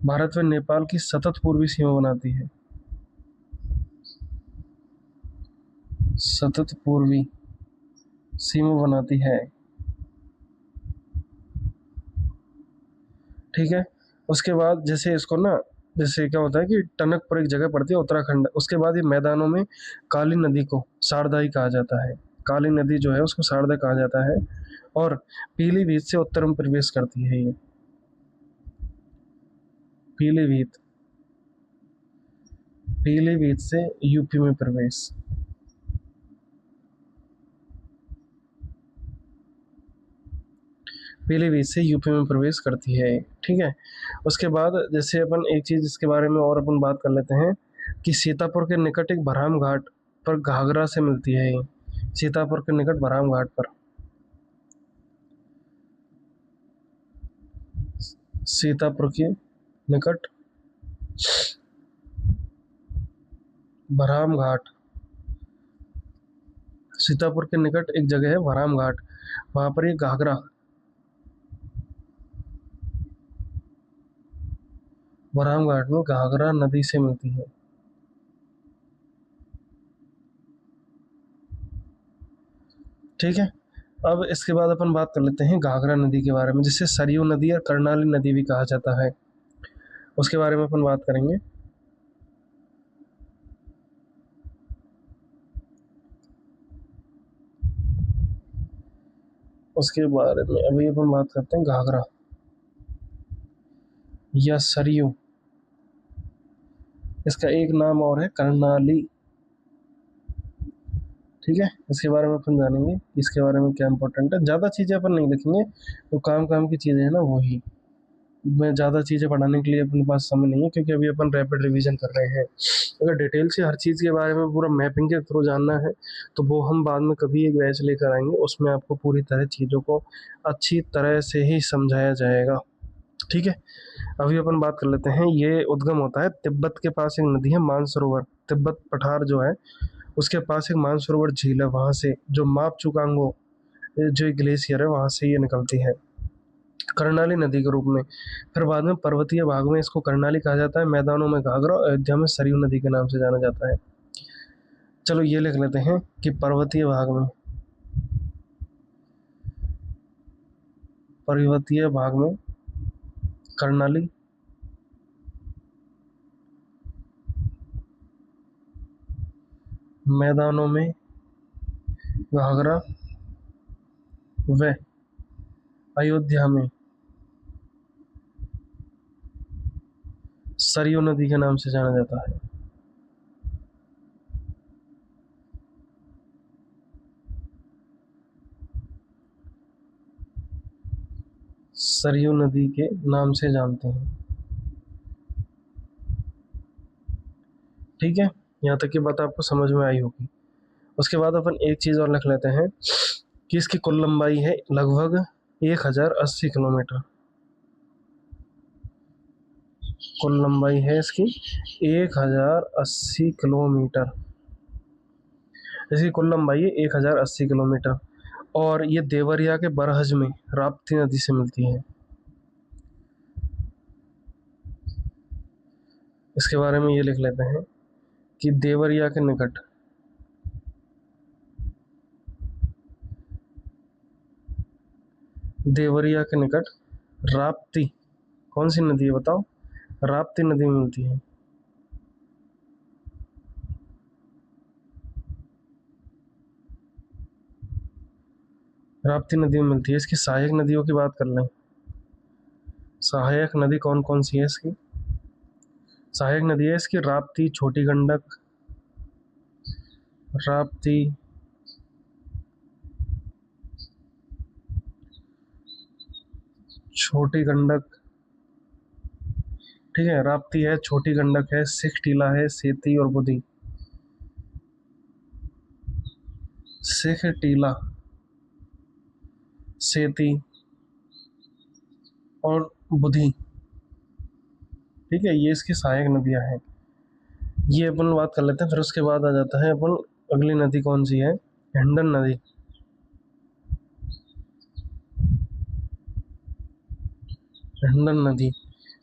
भारत व नेपाल की सतत पूर्वी सीमा बनाती है। सतत पूर्वी सीमा बनाती है, ठीक है। उसके बाद जैसे इसको ना, जैसे क्या होता है कि टनकपुर एक जगह पड़ती है उत्तराखंड, उसके बाद ये मैदानों में काली नदी को शारदा ही कहा जाता है। काली नदी जो है उसको शारदा कहा जाता है। और पीलीभीत से उत्तर में प्रवेश करती है ये। पीलीभीत, पीलीभीत से यूपी में प्रवेश। पीलीभीत से यूपी में प्रवेश करती है, ठीक है। उसके बाद जैसे अपन एक चीज इसके बारे में और अपन बात कर लेते हैं कि सीतापुर के निकट एक बरहाम घाट पर घाघरा से मिलती है ये। सीतापुर के निकट बरहाम घाट पर, सीतापुर के निकट बरहाम घाट, सीतापुर के निकट एक जगह है बरहाम घाट, वहां पर ये घाघरा, बरहाम घाट में घाघरा नदी से मिलती है। ठीक है। अब इसके बाद अपन बात कर लेते हैं घाघरा नदी के बारे में, जिसे सरयू नदी और कर्णाली नदी भी कहा जाता है। उसके बारे में अपन बात करेंगे। उसके बारे में अभी अपन बात करते हैं घाघरा या सरयू। इसका एक नाम और है कर्णाली, ठीक है। इसके बारे में अपन जानेंगे कि इसके बारे में क्या इंपॉर्टेंट है। ज़्यादा चीज़ें अपन नहीं लिखेंगे, तो काम काम की चीज़ें हैं ना वही, मैं ज़्यादा चीज़ें पढ़ाने के लिए अपने पास समय नहीं है, क्योंकि अभी अपन रैपिड रिवीजन कर रहे हैं। अगर डिटेल से हर चीज़ के बारे में पूरा मैपिंग के थ्रू जानना है, तो वो हम बाद में कभी एक बैच लेकर आएंगे, उसमें आपको पूरी तरह चीज़ों को अच्छी तरह से ही समझाया जाएगा, ठीक है। अभी अपन बात कर लेते हैं, ये उद्गम होता है तिब्बत के पास एक नदी है मानसरोवर, तिब्बत पठार जो है उसके पास एक मानसरोवर झील है, वहाँ से जो माप चुकांगो जो ग्लेशियर है वहाँ से ये निकलती है कर्णाली नदी के रूप में। फिर बाद में पर्वतीय भाग में इसको कर्णाली कहा जाता है, मैदानों में घाघरा, अयोध्या में सरयू नदी के नाम से जाना जाता है। चलो ये लिख लेते हैं कि पर्वतीय भाग में कर्णाली, मैदानों में घाघरा व अयोध्या में सरयू नदी के नाम से जाना जाता है। सरयू नदी के नाम से जानते हैं। ठीक है, यहाँ तक की बात आपको समझ में आई होगी। उसके बाद अपन एक चीज़ और लिख लेते हैं कि इसकी कुल लंबाई है लगभग 1080 किलोमीटर। कुल लंबाई है इसकी 1080 किलोमीटर। इसकी कुल लंबाई है 1080 किलोमीटर। और ये देवरिया के बरहज में राप्ती नदी से मिलती है। इसके बारे में ये लिख लेते हैं कि देवरिया के निकट देवरिया के निकट राप्ती, कौन सी नदी है बताओ, राप्ती नदी में मिलती है। राप्ती नदी में मिलती है। इसकी सहायक नदियों की बात कर लें। सहायक नदी कौन कौन सी है इसकी? सहायक नदी है इसकी राप्ती, छोटी गंडक, राप्ती, छोटी गंडक, ठीक है, राप्ती है, छोटी गंडक है, सिख टीला है, सेती और बुधी। सिख टीला, सेती और बुधी, ठीक है, ये इसकी सहायक नदियां हैं। ये अपन बात कर लेते हैं। फिर उसके बाद आ जाता है अपन, अगली नदी कौन सी है? हिंडन नदी। हिंडन नदी,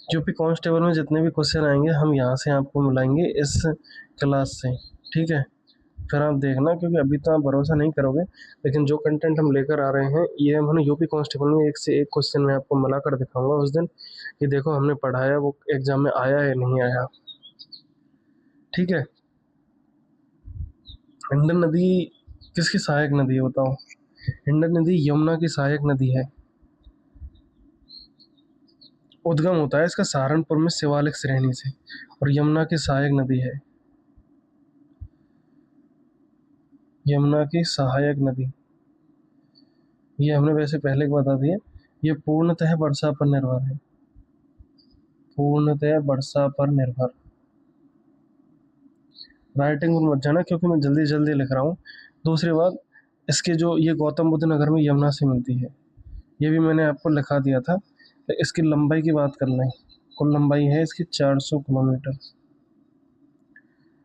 यूपी कांस्टेबल में जितने भी क्वेश्चन आएंगे हम यहाँ से आपको मिलाएंगे इस क्लास से, ठीक है। फिर आप देखना, क्योंकि अभी तो आप भरोसा नहीं करोगे, लेकिन जो कंटेंट हम लेकर आ रहे हैं ये हमने यूपी कांस्टेबल में एक से एक क्वेश्चन में आपको मिला कर दिखाऊंगा उस दिन, कि देखो हमने पढ़ाया वो एग्जाम में आया या नहीं आया, ठीक है। हिंडन नदी किसकी सहायक नदी है बताओ? हिंडन नदी यमुना की सहायक नदी है। उद्गम होता है इसका सहारनपुर में शिवालिक श्रेणी से, और यमुना की सहायक नदी है। यमुना की सहायक नदी, ये हमने वैसे पहले बता दिया, ये पूर्णतः वर्षा पर निर्भर है। पूर्णतः वर्षा पर निर्भर। राइटिंग में मत जाना क्योंकि मैं जल्दी जल्दी लिख रहा हूँ। दूसरी बात, इसके जो ये गौतम बुद्ध नगर में यमुना से मिलती है, ये भी मैंने आपको लिखा दिया था। तो इसकी लंबाई की बात कर लें, कुल लंबाई है इसकी 400 किलोमीटर।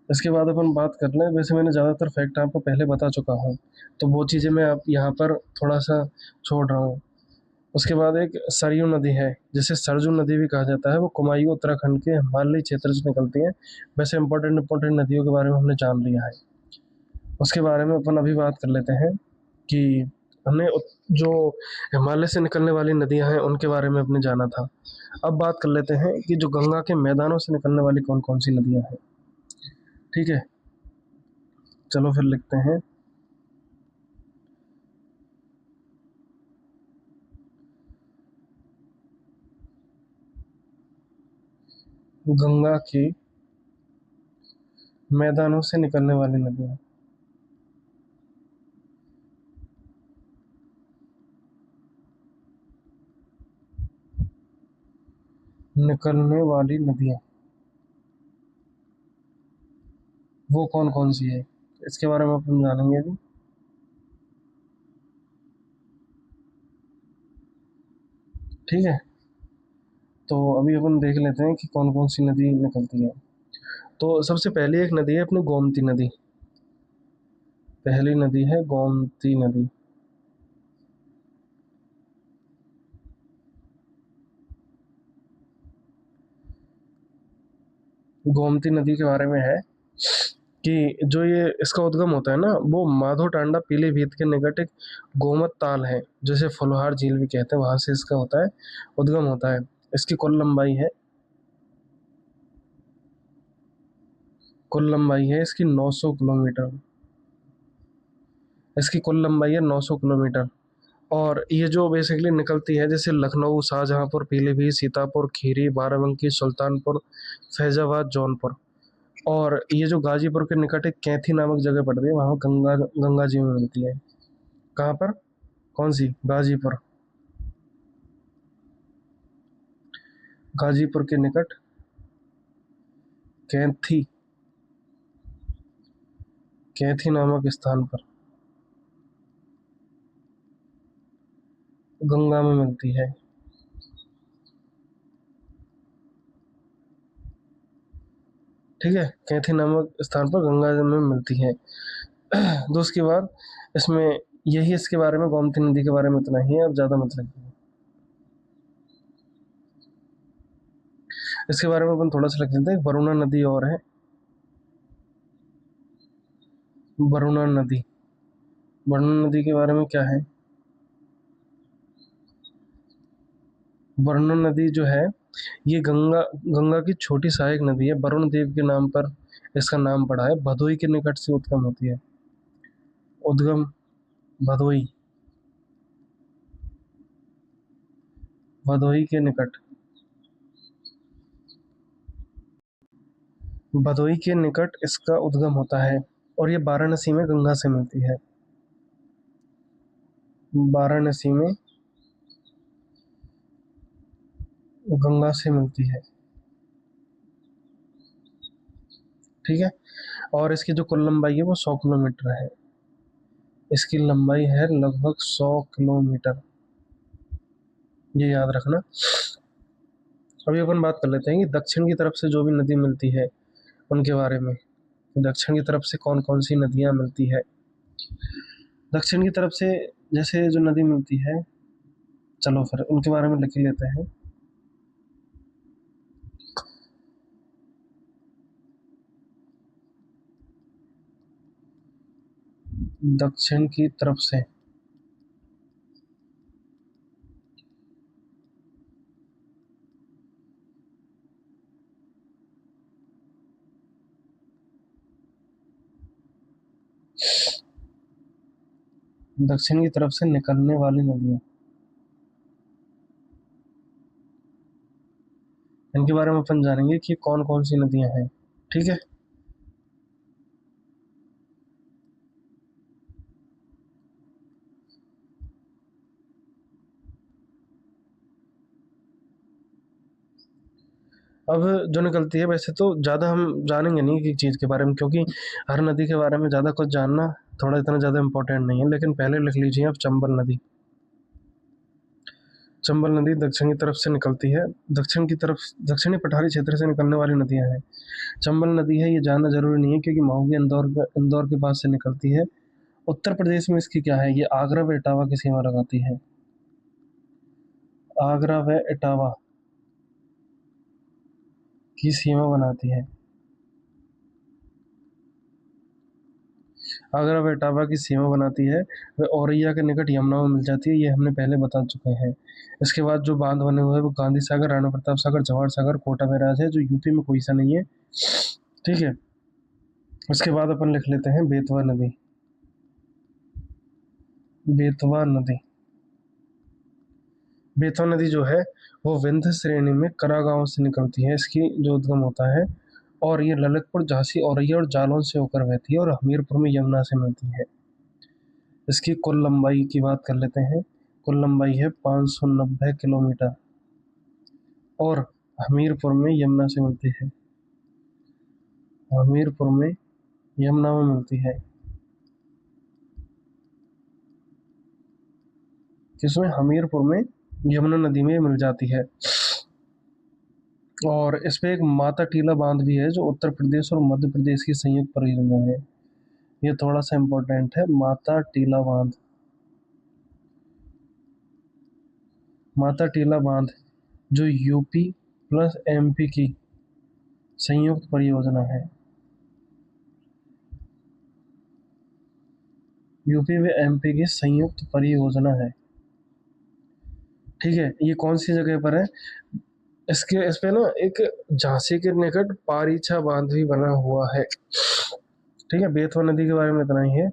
इसके बाद अपन बात कर लें, वैसे मैंने ज़्यादातर फैक्ट आपको पहले बता चुका हूँ, तो वो चीज़ें मैं आप यहाँ पर थोड़ा सा छोड़ रहा हूँ। उसके बाद एक सरयू नदी है, जिसे सरजू नदी भी कहा जाता है, वो कुमायूं उत्तराखंड के हिमालयी क्षेत्र से निकलती है। वैसे इंपॉर्टेंट इंपॉर्टेंट नदियों के बारे में हमने जान लिया है। उसके बारे में अपन अभी बात कर लेते हैं कि हमने जो हिमालय से निकलने वाली नदियां हैं उनके बारे में अपने जाना था। अब बात कर लेते हैं कि जो गंगा के मैदानों से निकलने वाली कौन कौन सी नदियां हैं, ठीक है। चलो फिर लिखते हैं, गंगा के मैदानों से निकलने वाली नदियां। निकलने वाली नदियां वो कौन कौन सी है, इसके बारे में अपन जानेंगे अभी। ठीक है, तो अभी अपन देख लेते हैं कि कौन कौन सी नदी निकलती है। तो सबसे पहली एक नदी है अपनी गोमती नदी। पहली नदी है गोमती नदी। गोमती नदी के बारे में है कि जो ये इसका उद्गम होता है ना, वो माधो टांडा पीलीभीत के निकट एक गोमत ताल है, जिसे फुलहार झील भी कहते हैं, वहां से इसका होता है उद्गम होता है। इसकी कुल लंबाई है इसकी 900 किलोमीटर। इसकी कुल लंबाई है 900 किलोमीटर। और ये जो बेसिकली निकलती है, जैसे लखनऊ, शाहजहांपुर, पीलीभीत, सीतापुर, खीरी, बाराबंकी, सुल्तानपुर, फैजाबाद, जौनपुर, और ये जो गाजीपुर के निकट एक कैथी नामक जगह पड़ती है, वहाँ गंगा गंगा जी में मिलती है। कहाँ पर? कौन सी? गाजीपुर। गाजीपुर के निकट कैथी कैथी नामक स्थान पर गंगा में मिलती है। ठीक है, कैथी नामक स्थान पर गंगा में मिलती है। तो उसके बाद इसमें यही इसके बारे में, गोमती नदी के बारे में इतना ही है, अब ज़्यादा मत लिखिए। इसके बारे में अपन थोड़ा सा लिख लेते हैं। वरुणा नदी और है, वरुणा नदी। वरुणा नदी के बारे में क्या है? वरुणा नदी जो है ये गंगा गंगा की छोटी सहायक नदी है। वरुण देव के नाम पर इसका नाम पड़ा है। भदोई के निकट से उद्गम होती है। उद्गम भदोई, भदोई के निकट, भदोई के निकट इसका उद्गम होता है और ये वाराणसी में गंगा से मिलती है। वाराणसी में गंगा से मिलती है। ठीक है, और इसकी जो कुल लंबाई है वो 100 किलोमीटर है। इसकी लंबाई है लगभग 100 किलोमीटर, ये याद रखना। अभी अपन बात कर लेते हैं कि दक्षिण की तरफ से जो भी नदी मिलती है उनके बारे में। दक्षिण की तरफ से कौन कौन सी नदियां मिलती है? दक्षिण की तरफ से जैसे जो नदी मिलती है, चलो फिर उनके बारे में लिख ही लेते हैं। दक्षिण की तरफ से दक्षिण की तरफ से निकलने वाली नदियां, इनके बारे में अपन जानेंगे कि कौन कौन सी नदियां हैं। ठीक है, अब जो निकलती है, वैसे तो ज़्यादा हम जानेंगे नहीं कि चीज़ के बारे में, क्योंकि हर नदी के बारे में ज़्यादा कुछ जानना थोड़ा इतना ज़्यादा इम्पोर्टेंट नहीं है। लेकिन पहले लिख लीजिए आप चंबल नदी। चंबल नदी दक्षिण की तरफ से निकलती है। दक्षिण की तरफ, दक्षिणी पठारी क्षेत्र से निकलने वाली नदियां हैं। चंबल नदी है, ये जानना जरूरी नहीं है क्योंकि मऊ के इंदौर के पास से निकलती है। उत्तर प्रदेश में इसकी क्या है, ये आगरा व इटावा की सीमा लगाती है। आगरा व इटावा की सीमा बनाती है। आगरा व इटावा की सीमा बनाती है। व औरैया के निकट यमुना में मिल जाती है, ये हमने पहले बता चुके हैं। इसके बाद जो बांध बने हुए हैं वो गांधी सागर, राणा प्रताप सागर, जवाहर सागर, कोटा बैराज है, जो यूपी में कोई सा नहीं है। ठीक है, उसके बाद अपन लिख लेते हैं बेतवा नदी। बेतवा नदी, बेतवा नदी जो है वो विंध्य श्रेणी में करा गांव से निकलती है। इसकी जो उद्गम होता है, और ये ललितपुर, झांसी, औरैया और जालौन से होकर बहती है और हमीरपुर में यमुना से मिलती है। इसकी कुल लंबाई की बात कर लेते हैं। कुल लंबाई है 590 किलोमीटर और हमीरपुर में यमुना से मिलती है। हमीरपुर में यमुना में मिलती है। किसमें? हमीरपुर में यमुना नदी में मिल जाती है। और इस पे एक माता टीला बांध भी है जो उत्तर प्रदेश और मध्य प्रदेश की संयुक्त परियोजना है। ये थोड़ा सा इम्पोर्टेंट है, माता टीला बांध। माता टीला बांध जो यूपी प्लस एमपी की संयुक्त परियोजना है। यूपी व एमपी की संयुक्त परियोजना है। ठीक है, ये कौन सी जगह पर है? इस पे ना एक झांसी के निकट पारीछा बांध भी बना हुआ है। ठीक है, बेतवा नदी के बारे में इतना ही है।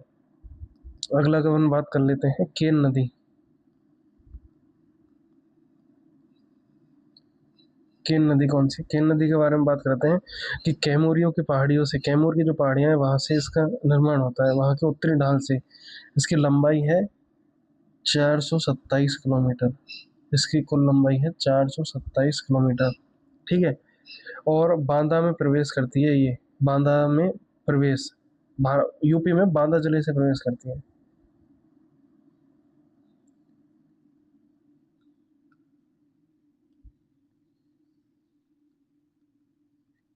अगला का हम बात कर लेते हैं केन नदी। केन नदी कौन सी? केन नदी के बारे में बात करते हैं कि कैमूरियों की पहाड़ियों से, कैमूर की जो पहाड़ियां हैं वहां से इसका निर्माण होता है, वहां के उत्तरी ढाल से। इसकी लंबाई है 427 किलोमीटर। इसकी कुल लंबाई है 427 किलोमीटर। ठीक है, और बांदा में प्रवेश करती है ये, बांदा में प्रवेश यूपी में बांदा जिले से प्रवेश करती है।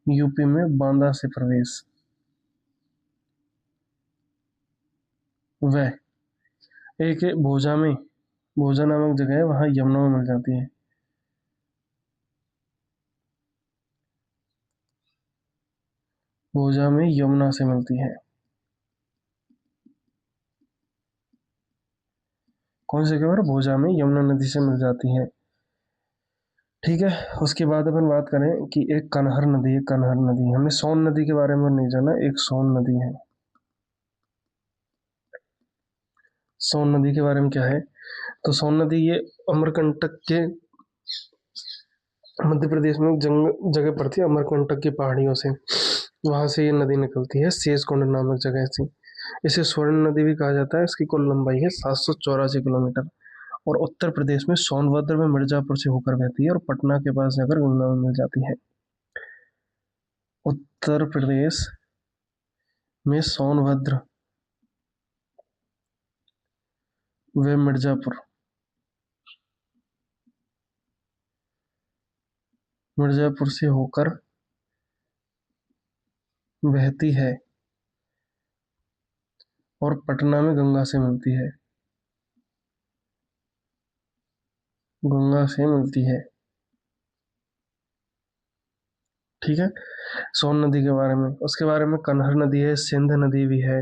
यूपी में बांदा से प्रवेश। वह एक भोजा में, भोजा नामक जगह है, वहां यमुना में मिल जाती है। भोजा में यमुना से मिलती है। कौन सी जगह पर? भोजा में यमुना नदी से मिल जाती है। ठीक है, उसके बाद अपन बात करें कि एक कनहर नदी है। कनहर नदी, हमने सोन नदी के बारे में नहीं जाना, एक सोन नदी है। सोन नदी के बारे में क्या है? तो सोन नदी ये अमरकंटक के, मध्य प्रदेश में जंग जगह पड़ती है, अमरकंटक की पहाड़ियों से, वहां से ये नदी निकलती है, शेषकुंड नामक जगह से। इसे स्वर्ण नदी भी कहा जाता है। इसकी कुल लंबाई है 784 किलोमीटर, और उत्तर प्रदेश में सोनभद्र में मिर्जापुर से होकर बहती है और पटना के पास जाकर गंगा में मिल जाती है। उत्तर प्रदेश में सोनभद्र व मिर्जापुर, मिर्जापुर से होकर बहती है और पटना में गंगा से मिलती है। गंगा से मिलती है। ठीक है, सोन नदी के बारे में। उसके बारे में कन्हर नदी है, सिंध नदी भी है।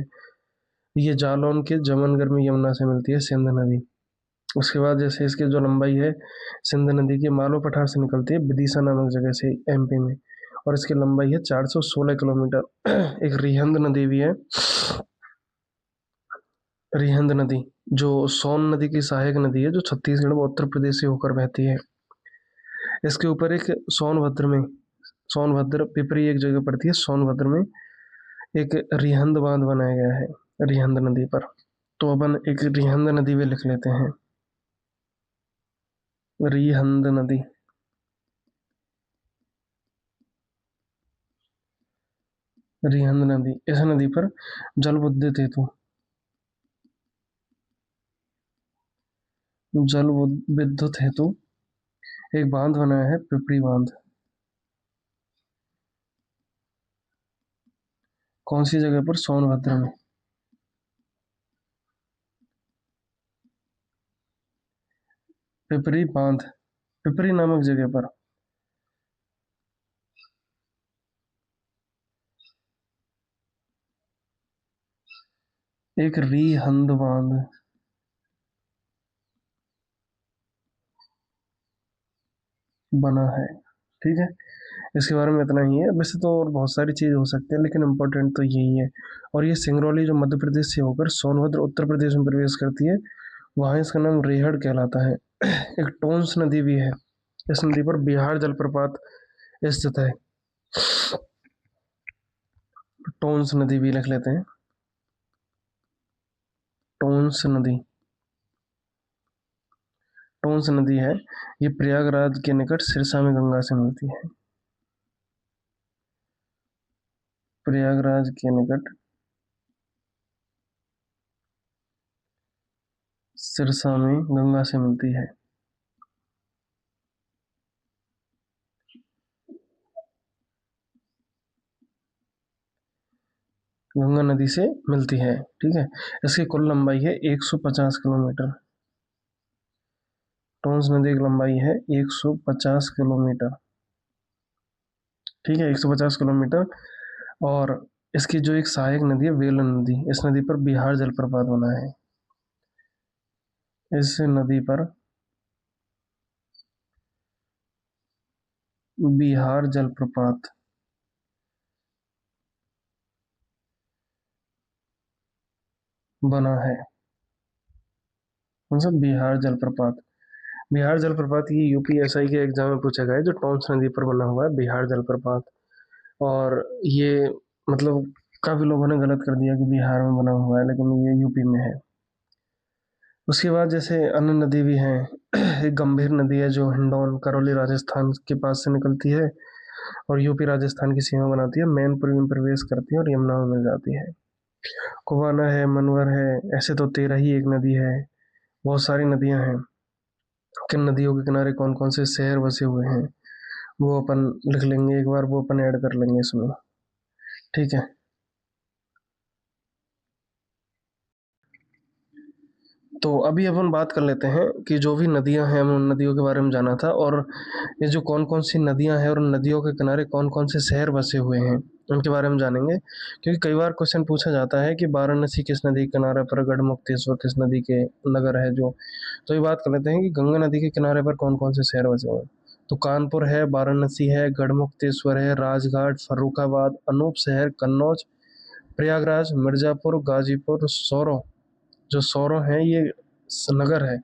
ये जालौन के जमनगर में यमुना से मिलती है, सिंध नदी। उसके बाद जैसे इसकी जो लंबाई है, सिंध नदी की मालो पठार से निकलती है, विदिशा नामक जगह से, एमपी में, और इसकी लंबाई है 416 किलोमीटर। एक रिहंद नदी भी है, रिहंद नदी, जो सोन नदी की सहायक नदी है, जो छत्तीसगढ़ व उत्तर प्रदेश से होकर बहती है। इसके ऊपर एक सोनभद्र में, सोनभद्र पिपरी एक जगह पड़ती है, सोनभद्र में एक रिहंद बांध बनाया गया है रिहंद नदी पर। तो अपन एक रिहंद नदी भी लिख लेते हैं, रिहंद नदी। रिहंद नदी, इस नदी पर जल विद्युत हेतु, जल विद्युत हेतु एक बांध बनाया है, पिपरी बांध। कौन सी जगह पर? सोनभद्र में। पिपरी बांध, पिपरी नामक जगह पर। एक रिहंद बांध बना है। ठीक है, इसके बारे में इतना ही है। वैसे तो और बहुत सारी चीज़ हो सकती है, लेकिन इम्पोर्टेंट तो यही है। और ये सिंगरौली जो मध्य प्रदेश से होकर सोनभद्र उत्तर प्रदेश में प्रवेश करती है, वहाँ इसका नाम रेहड़ कहलाता है। एक टोंस नदी भी है, इस नदी पर बिहार जलप्रपात स्थित है। टोंस नदी भी लिख लेते हैं, टोंस नदी। टोंस नदी है, ये प्रयागराज के निकट सिरसा में गंगा से मिलती है। प्रयागराज के निकट सिरसा में गंगा से मिलती है। गंगा नदी से मिलती है। ठीक है, इसकी कुल लंबाई है 150 किलोमीटर। टोंस नदी की लंबाई है 150 किलोमीटर। ठीक है, 150 किलोमीटर। और इसकी जो एक सहायक नदी है, वेलन नदी, इस नदी पर बिहार जलप्रपात बना है। इस नदी पर बिहार जलप्रपात बना है। कौन सा? बिहार जलप्रपात। बिहार जलप्रपात ये यूपीएसआई के एग्जाम में पूछा गया है, जो टोंस नदी पर बना हुआ है बिहार जलप्रपात। और ये मतलब काफी लोगों ने गलत कर दिया कि बिहार में बना हुआ है, लेकिन ये यूपी में है। उसके बाद जैसे अन्य नदी भी हैं, एक गंभीर नदी है जो हिंडौन करौली राजस्थान के पास से निकलती है और यूपी राजस्थान की सीमा बनाती है, मैनपुरी में प्रवेश करती है और यमुना में मिल जाती है। कुवाना है, मनवर है, ऐसे तो 13 ही एक नदी है। बहुत सारी नदियां हैं। किन नदियों के किनारे कौन कौन से शहर बसे हुए हैं वो अपन लिख लेंगे, एक बार वो अपन ऐड कर लेंगे इसमें। ठीक है। तो अभी अपन बात कर लेते हैं कि जो भी नदियां हैं, हम उन नदियों के बारे में जाना था, और ये जो कौन कौन सी नदियां हैं और उन नदियों के किनारे कौन कौन से शहर बसे हुए हैं उनके बारे में जानेंगे। क्योंकि कई बार क्वेश्चन पूछा जाता है कि वाराणसी किस नदी के किनारे पर, गढ़मुक्तेश्वर किस नदी के नगर है जो। तो ये बात कर लेते हैं कि गंगा नदी के किनारे पर कौन कौन से शहर बसे हुए हैं। तो कानपुर है, वाराणसी है, गढ़मुक्तेश्वर है, राजघाट, फर्रुखाबाद, अनूप शहर, कन्नौज, प्रयागराज, मिर्जापुर, गाजीपुर, सौरो। जो सौरो है ये नगर है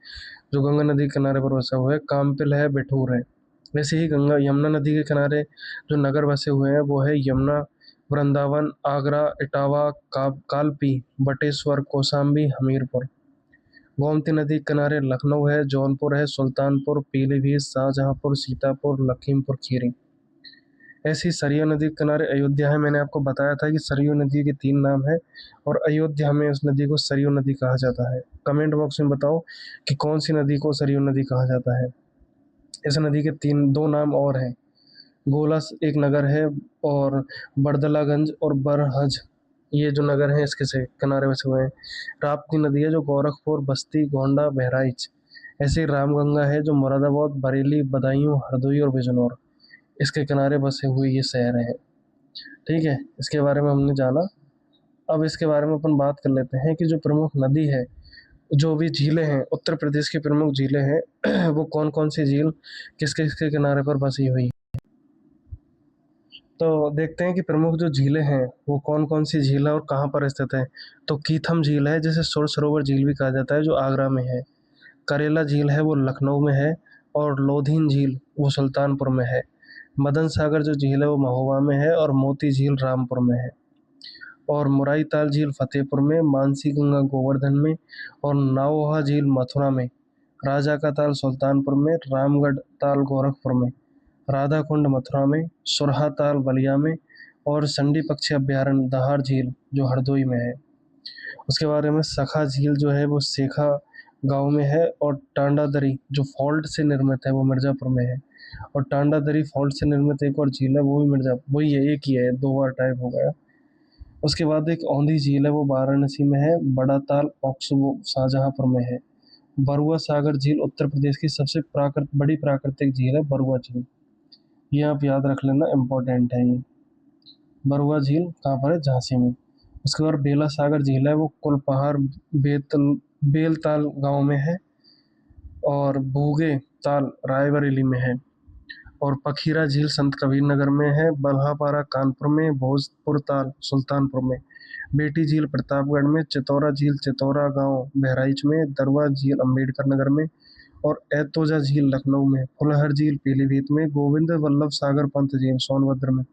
जो गंगा नदी के किनारे पर बसा हुआ है। कामपिल है, बिठूर है। वैसे ही गंगा यमुना नदी के किनारे जो नगर बसे हुए हैं वो है यमुना, वृंदावन, आगरा, इटावा, कालपी, बटेश्वर, कौशाम्बी, हमीरपुर। गोमती नदी के किनारे लखनऊ है, जौनपुर है, सुल्तानपुर, पीलीभीत, शाहजहांपुर, सीतापुर, लखीमपुर खीरी। ऐसी सरयू नदी के किनारे अयोध्या है। मैंने आपको बताया था कि सरयू नदी के 3 नाम है और अयोध्या में उस नदी को सरयू नदी कहा जाता है। कमेंट बॉक्स में बताओ कि कौन सी नदी को सरयू नदी कहा जाता है। इस नदी के 2 नाम और हैं। गोलस एक नगर है, और बरदलागंज और बरहज, ये जो नगर हैं इसके से किनारे बसे हुए हैं। राप्ती नदी है जो गोरखपुर, बस्ती, गोंडा, बहराइच। ऐसे ही रामगंगा है जो मुरादाबाद, बरेली, बदायूं, हरदोई और बिजनौर, इसके किनारे बसे हुए ये शहर हैं। ठीक है, इसके बारे में हमने जाना। अब इसके बारे में अपन बात कर लेते हैं कि जो प्रमुख नदी है, जो भी झीलें हैं, उत्तर प्रदेश की प्रमुख झीलें हैं वो कौन कौन सी झील किस किस के किनारे पर बसी हुई। तो देखते हैं कि प्रमुख जो झीलें हैं वो कौन कौन सी झील है और कहाँ पर स्थित है। तो कीथम झील है, जिसे सुर सरोवर झील भी कहा जाता है, जो आगरा में है। करेला झील है वो लखनऊ में है, और लोधीन झील वो सुल्तानपुर में है। मदन सागर जो झील है वो महोबा में है, और मोती झील रामपुर में है। और मुराई ताल झील फतेहपुर में, मानसी गंगा गोवर्धन में, और नाओहा झील मथुरा में। राजा का ताल सुल्तानपुर में, रामगढ़ ताल गोरखपुर में, राधा कुंड मथुरा में, सुरहा ताल बलिया में, और संडी पक्षी अभ्यारण्य दहाड़ झील जो हरदोई में है। उसके बारे में सखा झील जो है वो सेखा गांव में है, और टांडा दरी जो फॉल्ट से निर्मित है वो मिर्जापुर में है। और टांडा दरी फॉल्ट से निर्मित एक और झील है, वो भी मिर्जापुर, वही है, एक ही है, 2 बार टाइप हो गया। उसके बाद एक औंधी झील है वो वाराणसी में है। बड़ा ताल ऑक्सो वो शाहजहांपुर में है। बरुआ सागर झील उत्तर प्रदेश की सबसे बड़ी प्राकृतिक झील है, बरुआ झील। ये आप याद रख लेना, इम्पोर्टेंट है ये। बरुआ झील कहाँ पर है? झांसी में। उसके बाद बेला सागर झील है वो कुलपहाड़, बेलताल गांव में है। और भूगे ताल रायबरेली में है। और पखीरा झील संत कबीर नगर में है। बल्हापारा कानपुर में, भोजपुर ताल सुल्तानपुर में, बेटी झील प्रतापगढ़ में, चितौरा झील चितौरा गांव बहराइच में, दरवा झील अम्बेडकर नगर में, और एतोजा झील लखनऊ में, फुलहर झील पीलीभीत में, गोविंद वल्लभ सागर पंत झील सोनभद्र में,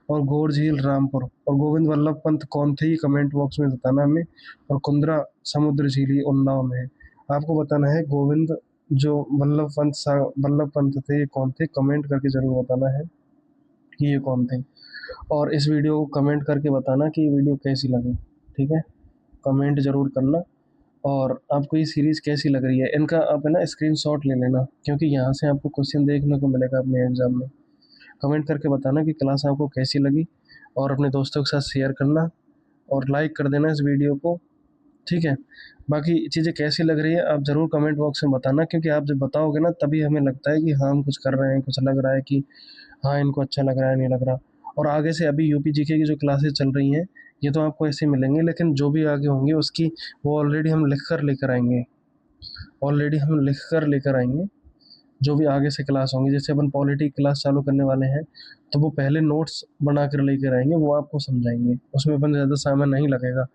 और गौर झील रामपुर। और गोविंद वल्लभ पंत कौन थे ये कमेंट बॉक्स में बताना हमें। और कुंद्रा समुद्र झील ये उन्नाव में है। आपको बताना है गोविंद जो वल्लभ पंत थे ये कौन थे, कमेंट करके जरूर बताना है कि ये कौन थे। और इस वीडियो को कमेंट करके बताना कि ये वीडियो कैसी लगी। ठीक है, कमेंट जरूर करना। और आपको ये सीरीज़ कैसी लग रही है, इनका आप है ना स्क्रीनशॉट ले लेना, क्योंकि यहाँ से आपको क्वेश्चन देखने को मिलेगा अपने एग्जाम में। कमेंट करके बताना कि क्लास आपको कैसी लगी, और अपने दोस्तों के साथ शेयर करना, और लाइक कर देना इस वीडियो को। ठीक है, बाकी चीज़ें कैसी लग रही है आप ज़रूर कमेंट बॉक्स में बताना, क्योंकि आप जब बताओगे ना तभी हमें लगता है कि हाँ हम कुछ कर रहे हैं, कुछ लग रहा है कि हाँ इनको अच्छा लग रहा है, नहीं लग रहा। और आगे से अभी यूपी जीके की जो क्लासेस चल रही हैं ये तो आपको ऐसे मिलेंगे, लेकिन जो भी आगे होंगे उसकी वो ऑलरेडी हम लिख कर लेकर आएंगे। जो भी आगे से क्लास होंगी, जैसे अपन पॉलिटी क्लास चालू करने वाले हैं तो वो पहले नोट्स बना कर लेकर आएंगे, वो आपको समझाएंगे, उसमें अपन ज़्यादा समय नहीं लगेगा।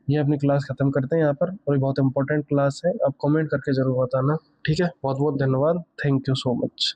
ये अपनी क्लास ख़त्म करते हैं यहाँ पर, और ये बहुत इंपॉर्टेंट क्लास है, आप कमेंट करके ज़रूर बताना। ठीक है, बहुत बहुत धन्यवाद, थैंक यू सो मच।